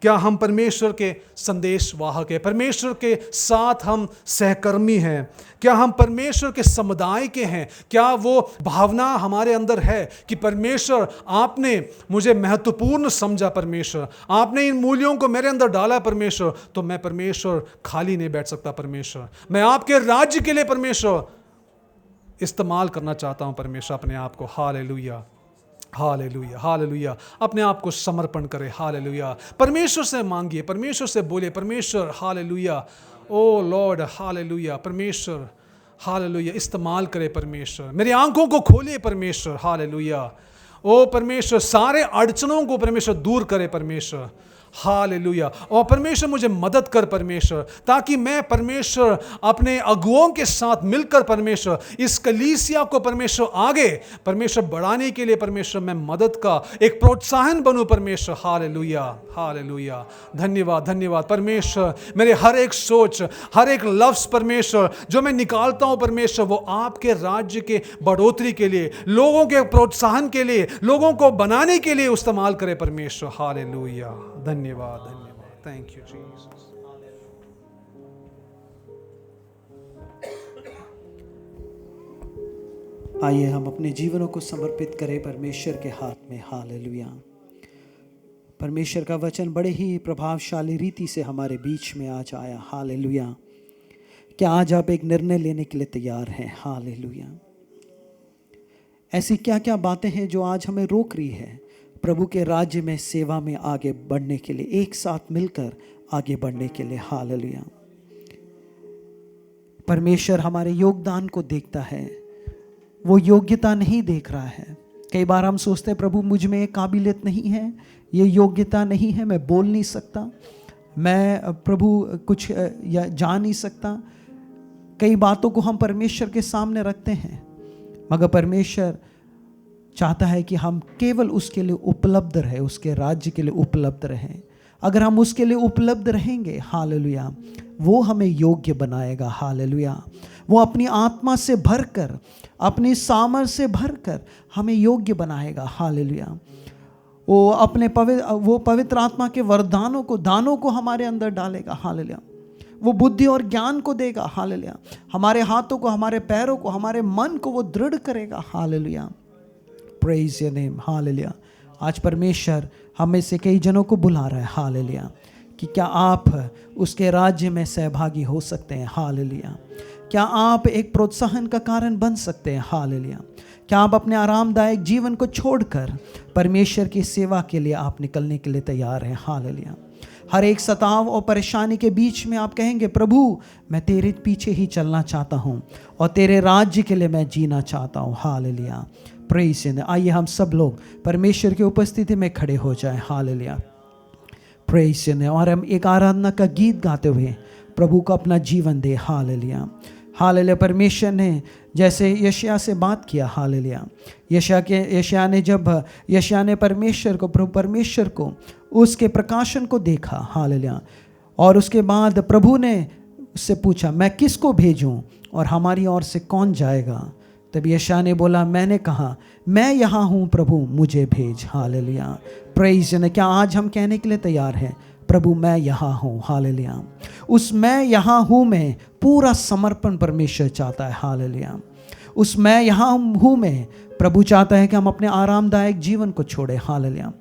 क्या हम परमेश्वर के संदेश वाहक हैं? परमेश्वर के साथ हम सहकर्मी हैं? क्या हम परमेश्वर के समुदाय के हैं? क्या वो भावना हमारे अंदर है कि परमेश्वर आपने मुझे महत्वपूर्ण समझा, परमेश्वर आपने इन मूल्यों को मेरे अंदर डाला परमेश्वर, तो मैं परमेश्वर खाली नहीं बैठ सकता, परमेश्वर मैं आपके राज्य के लिए परमेश्वर इस्तेमाल करना चाहता हूँ परमेश्वर अपने आप को। Hallelujah, hallelujah, hallelujah. अपने आप को समर्पण करें। हालेलुया। परमेश्वर से मांगिए, परमेश्वर से बोले, परमेश्वर हालेलुया, ओ लॉर्ड हालेलुया, परमेश्वर हालेलुया इस्तेमाल करे, परमेश्वर मेरी आंखों को खोलिए, परमेश्वर हालेलुया, ओ परमेश्वर सारे अड़चनों को परमेश्वर दूर करे, परमेश्वर हालेलुया। और परमेश्वर मुझे मदद कर परमेश्वर, ताकि मैं परमेश्वर अपने अगुओं के साथ मिलकर परमेश्वर इस कलीसिया को परमेश्वर आगे परमेश्वर बढ़ाने के लिए परमेश्वर मैं मदद का एक प्रोत्साहन बनूं परमेश्वर। Hallelujah, hallelujah. धन्यवाद, धन्यवाद परमेश्वर। मेरे हर एक सोच, हर एक लफ्ज़ परमेश्वर जो मैं निकालता हूं परमेश्वर, वो आपके राज्य के बढ़ोतरी के लिए, लोगों के प्रोत्साहन के लिए, लोगों को बनाने के लिए इस्तेमाल करे परमेश्वर। हालेलुया। धन्यवाद, धन्यवाद। Thank you Jesus. आइए हम अपने जीवनों को समर्पित करें परमेश्वर के हाथ में। हालेलुया। परमेश्वर का वचन बड़े ही प्रभावशाली रीति से हमारे बीच में आज आया। हालेलुया। क्या आज आप एक निर्णय लेने के लिए तैयार हैं? हालेलुया। ऐसी क्या क्या बातें हैं जो आज हमें रोक रही है प्रभु के राज्य में सेवा में आगे बढ़ने के लिए, एक साथ मिलकर आगे बढ़ने के लिए? हालेलुया। परमेश्वर हमारे योगदान को देखता है, वो योग्यता नहीं देख रहा है। कई बार हम सोचते हैं प्रभु मुझ में काबिलियत नहीं है, ये योग्यता नहीं है, मैं बोल नहीं सकता, मैं प्रभु कुछ या जा नहीं सकता। कई बातों को हम परमेश्वर के सामने रखते हैं, मगर परमेश्वर चाहता है कि हम केवल उसके लिए उपलब्ध रहे, उसके राज्य के लिए उपलब्ध रहें। अगर हम उसके लिए उपलब्ध रहेंगे, हालेलुया, वो हमें योग्य बनाएगा। हालेलुया। वो अपनी आत्मा से भरकर, अपनी सामर्थ से भरकर हमें योग्य बनाएगा। हालेलुया। वो पवित्र आत्मा के वरदानों को, दानों को हमारे अंदर डालेगा। हालेलुया। वो बुद्धि और ज्ञान को देगा। हालेलुया। हमारे हाथों को, हमारे पैरों को, हमारे मन को वो दृढ़ करेगा। Hallelujah. Praise your name. Hallelujah. आज परमेश्वर हमें से कई जनों को बुला रहा है। हालेलुया। कि क्या आप उसके राज्य में सहभागी हो सकते हैं? हालेलुया। क्या आप एक प्रोत्साहन का कारण बन सकते हैं? हालेलुया। क्या आप अपने आरामदायक जीवन को छोड़कर परमेश्वर की सेवा के लिए आप निकलने के लिए तैयार हैं? हालेलुया। हर एक सताव और परेशानी के बीच में आप कहेंगे प्रभु मैं तेरे पीछे ही चलना चाहता हूँ और तेरे राज्य के लिए मैं जीना चाहता हूँ। हालेलुया। Praise him. आइए हम सब लोग परमेश्वर की उपस्थिति में खड़े हो जाएं। हालेलुया। Praise him. और हम एक आराधना का गीत गाते हुए प्रभु को अपना जीवन दे। हालेलुया। हालेलुया। परमेश्वर ने जैसे यशायाह से बात किया। हालेलुया। यशायाह ने परमेश्वर को, प्रभु परमेश्वर को, उसके प्रकाशन को देखा। हालेलुया। और उसके बाद प्रभु ने उससे पूछा मैं किसको भेजूं और हमारी ओर से कौन जाएगा? तब यशायाह ने बोला, मैंने कहा मैं यहाँ हूँ प्रभु, मुझे भेज। हालेलुया। Praise him. क्या आज हम कहने के लिए तैयार हैं प्रभु मैं यहाँ हूँ? हालेलुया। उस मैं यहाँ हूँ में पूरा समर्पण परमेश्वर चाहता है। हालेलुया। उस मैं यहाँ हूँ में प्रभु चाहता है कि हम अपने आरामदायक जीवन को छोड़ें। हालेलुया।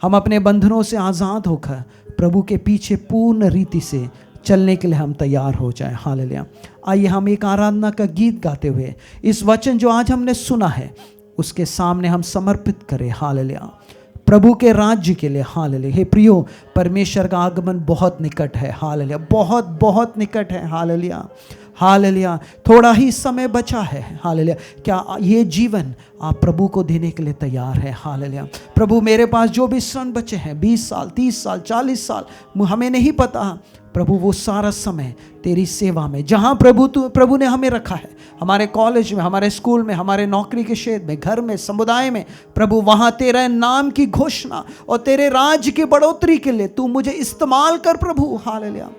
हम अपने बंधनों से आज़ाद होकर प्रभु के पीछे पूर्ण रीति से चलने के लिए हम तैयार हो जाएं। हालेलुया। आइए हम एक आराधना का गीत गाते हुए इस वचन जो आज हमने सुना है उसके सामने हम समर्पित करें। हालेलुया। प्रभु के राज्य के लिए। हालेलुया। हे प्रियो, परमेश्वर का आगमन बहुत निकट है। हालेलुया। बहुत बहुत निकट है। हालेलुया। हालेलुया। थोड़ा ही समय बचा है। हालेलुया। क्या ये जीवन आप प्रभु को देने के लिए तैयार है? हालेलुया। प्रभु मेरे पास जो भी क्षण बचे हैं, 20 साल, 30 साल, 40 साल, हमें नहीं पता प्रभु, वो सारा समय तेरी सेवा में, जहाँ प्रभु ने हमें रखा है, हमारे कॉलेज में, हमारे स्कूल में, हमारे नौकरी के क्षेत्र में, घर में, समुदाय में, प्रभु वहाँ तेरा नाम की घोषणा और तेरे राज्य की बढ़ोतरी के लिए तू मुझे इस्तेमाल कर प्रभु। हालेलुया।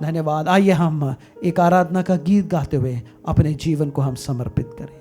धन्यवाद। आइए हम एक आराधना का गीत गाते हुए अपने जीवन को हम समर्पित करें।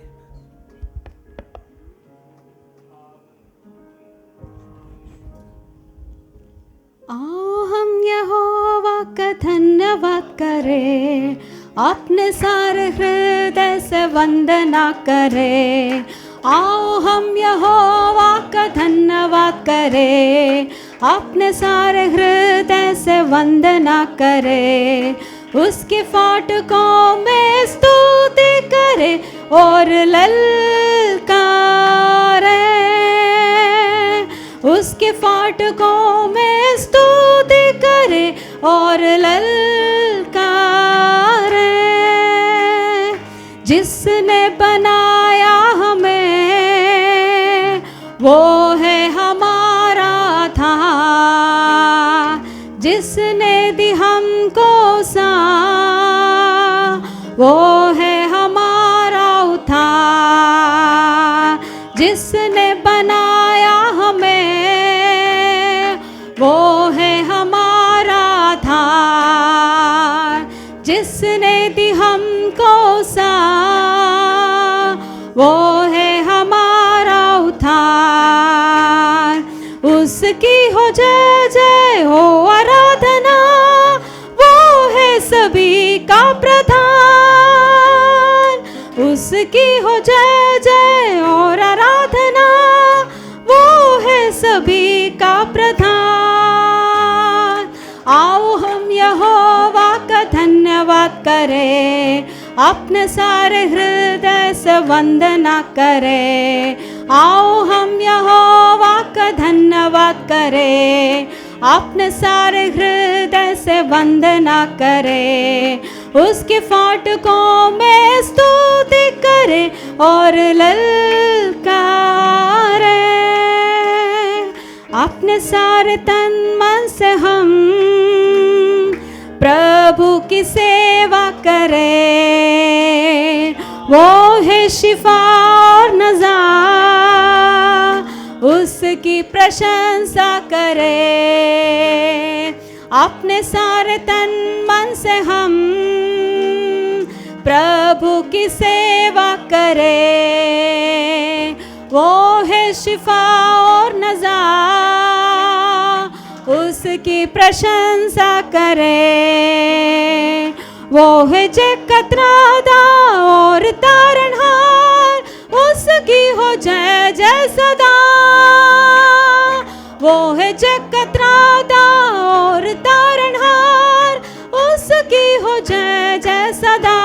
आओ हम यहोवा का धन्यवाद करें, अपने सारे हृदय से वंदना करें। आओ हम यहोवा का धन्यवाद करें, अपने सारे हृदय से वंदना करें। उसके फाटकों में स्तुति करें और ललकारें। उसके फाटकों में स्तुति करें और ललकारें। जिसने बनाया हमें वो है हमारा धाम, जिसने दी हमको सा वो है हमारा उद्धार। जिसने बनाया हमें वो है हमारा आधार। जिसने दी हमको सा वो है हमारा उद्धार। उसकी हो जय जय हो आराधना, वो है सभी का प्रधान। उसकी हो जय जय और आराधना, वो है सभी का प्रधान। आओ हम यहोवा का धन्यवाद करें, अपने सारे हृदय से वंदना करें। आओ हम यहोवा का धन्यवाद करें, अपने सारे हृदय से वंदना करें। उसके फाटकों में स्तुति करें और ललकारें। अपने सारे तन मन से हम प्रभु की सेवा करें। वो है शिफा और नज़ार, उसकी प्रशंसा करें। अपने सारे तन मन से हम प्रभु की सेवा करें। वो है शिफा और नज़ार, उसकी प्रशंसा करें। वो है जकतरादा और तारणहार, उसकी हो जय जय सदा। वो है जकतरादा और तारणहार, उसकी हो जय जय सदा।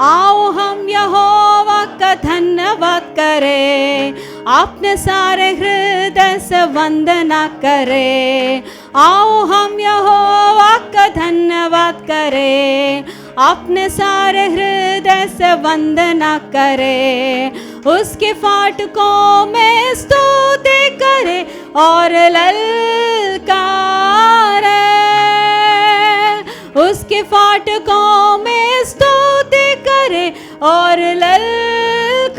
आओ हम यहोवा का धन्यवाद करें, अपने सारे हृदय से वंदना करें। आओ हम यहोवा का धन्यवाद करें, अपने सारे हृदय से वंदना करें। उसके फाटकों में स्तुति करें और ललकारें। उसके फाटकों में स्तुति करें और ललकारें।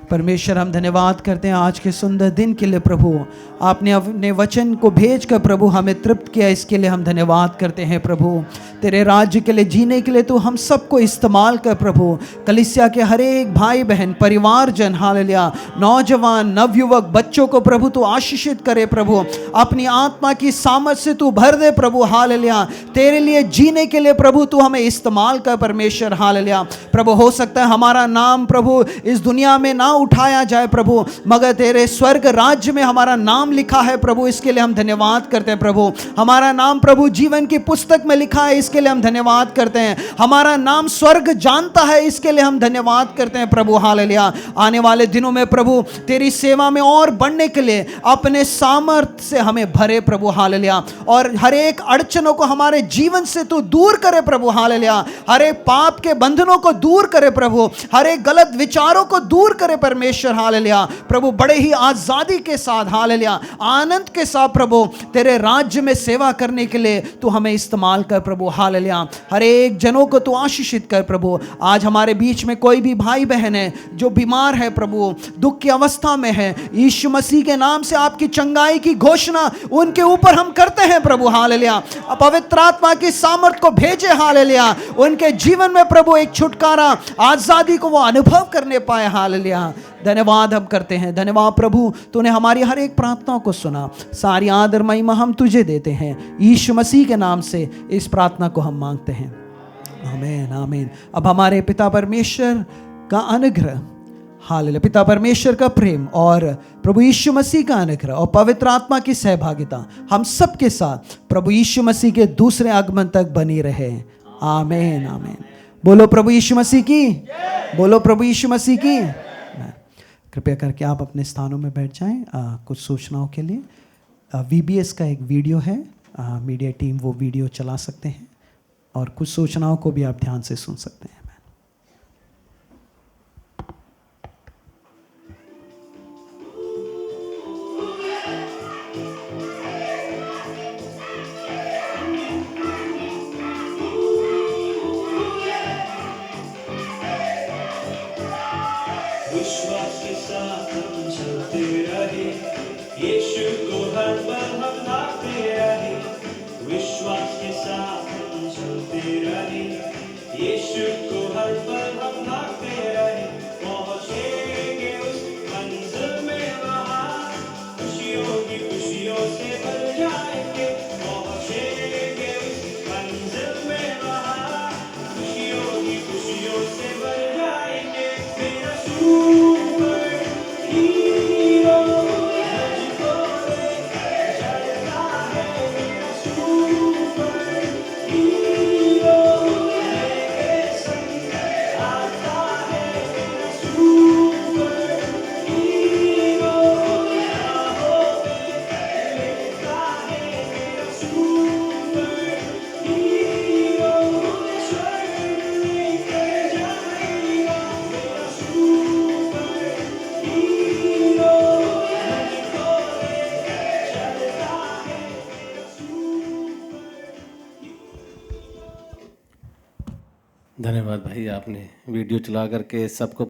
परमेश्वर हम धन्यवाद करते हैं आज के सुंदर दिन के लिए। प्रभु आपने अपने वचन को भेजकर प्रभु हमें तृप्त किया, इसके लिए हम धन्यवाद करते हैं। प्रभु तेरे राज्य के लिए जीने के लिए तो हम सबको इस्तेमाल कर प्रभु। कलीसिया के हर एक भाई बहन परिवारजन हालेलुया, नौजवान नवयुवक बच्चों को प्रभु तू आशीषित करे प्रभु। अपनी आत्मा की सामर्थ से तू भर दे प्रभु हालेलुया। तेरे लिए जीने के लिए प्रभु तू हमें इस्तेमाल कर परमेश्वर हालेलुया। प्रभु हो सकता है हमारा नाम प्रभु इस दुनिया में ना उठाया जाए प्रभु, मगर तेरे स्वर्ग राज्य में हमारा नाम लिखा है प्रभु, इसके लिए हम धन्यवाद करते हैं प्रभु। हमारा नाम प्रभु जीवन की पुस्तक में लिखा है, इसके लिए हम धन्यवाद करते हैं। हमारा नाम स्वर्ग जानता है, इसके लिए हम धन्यवाद करते हैं प्रभु हालेलुया। आने वाले दिनों में प्रभु तेरी सेवा में और बढ़ने के लिए अपने सामर्थ्य से हमें भरे प्रभु हालेलुया। और हर एक अड़चनों को हमारे जीवन से तू दूर करे प्रभु हालेलुया। हर एक पाप के बंधनों को दूर करे प्रभु, हर एक गलत विचारों को दूर करे परमेश्वर हालेलुया। प्रभु बड़े ही आजादी के साथ हालेलुया, आनंद के साथ प्रभु तेरे राज्य में सेवा करने के लिए तू हमें इस्तेमाल कर प्रभु हालेलुया। हर एक जनों को तू आशीषित कर प्रभु। आज हमारे बीच में कोई भी भाई बहन है जो बीमार है प्रभु, दुख की अवस्था में है, यीशु मसीह के नाम से आपकी चंगाई की घोषणा उनके ऊपर हम करते हैं प्रभु हालेलुया। पवित्र आत्मा की सामर्थ को भेजे हालेलुया, उनके जीवन में प्रभु एक छुटकारा आजादी को वो अनुभव करने पाए हालेलुया। धन्यवाद हम करते हैं। धन्यवाद प्रभु, तूने हमारी हर एक प्रार्थनाओं को सुना। सारी आदर महिमा हम तुझे देते हैं, यीशु मसीह के नाम से इस प्रार्थना को हम मांगते हैं, आमीन आमीन। अब हमारे पिता परमेश्वर का अनुग्रह हालेलुया, पिता परमेश्वर का प्रेम और प्रभु यीशु मसीह का अनुग्रह और पवित्र आत्मा की सहभागिता हम सबके साथ प्रभु यीशु मसीह के दूसरे आगमन तक बनी रहे, आमीन आमीन। बोलो प्रभु यीशु मसीह की, बोलो प्रभु यीशु मसीह की। कृपया करके आप अपने स्थानों में बैठ जाएं। कुछ सूचनाओं के लिए VBS का एक वीडियो है, मीडिया टीम वो वीडियो चला सकते हैं और कुछ सूचनाओं को भी आप ध्यान से सुन सकते हैं। यीशु को हर पल हम भागते रहे, पहुंचेंगे उस मंजिल में वहाँ, खुशियों की खुशियों से भर जाएंगे, पहुंचेंगे उस मंजिल में वहाँ, खुशियों की खुशियों से भर जाएंगे। मेरा सुपर हीरो मुझको लेकर चलता है, मेरा सुपर हीरो मेरे संग आता है, मेरा सुपर हीरो राहों में लेता है, मेरा सुपर हीरो स्वर्ग लेकर जाएगा, मेरा सुपर हीरो मुझको लेकर चलता है, मेरा सुपर। धन्यवाद भाई, आपने वीडियो चला करके सबको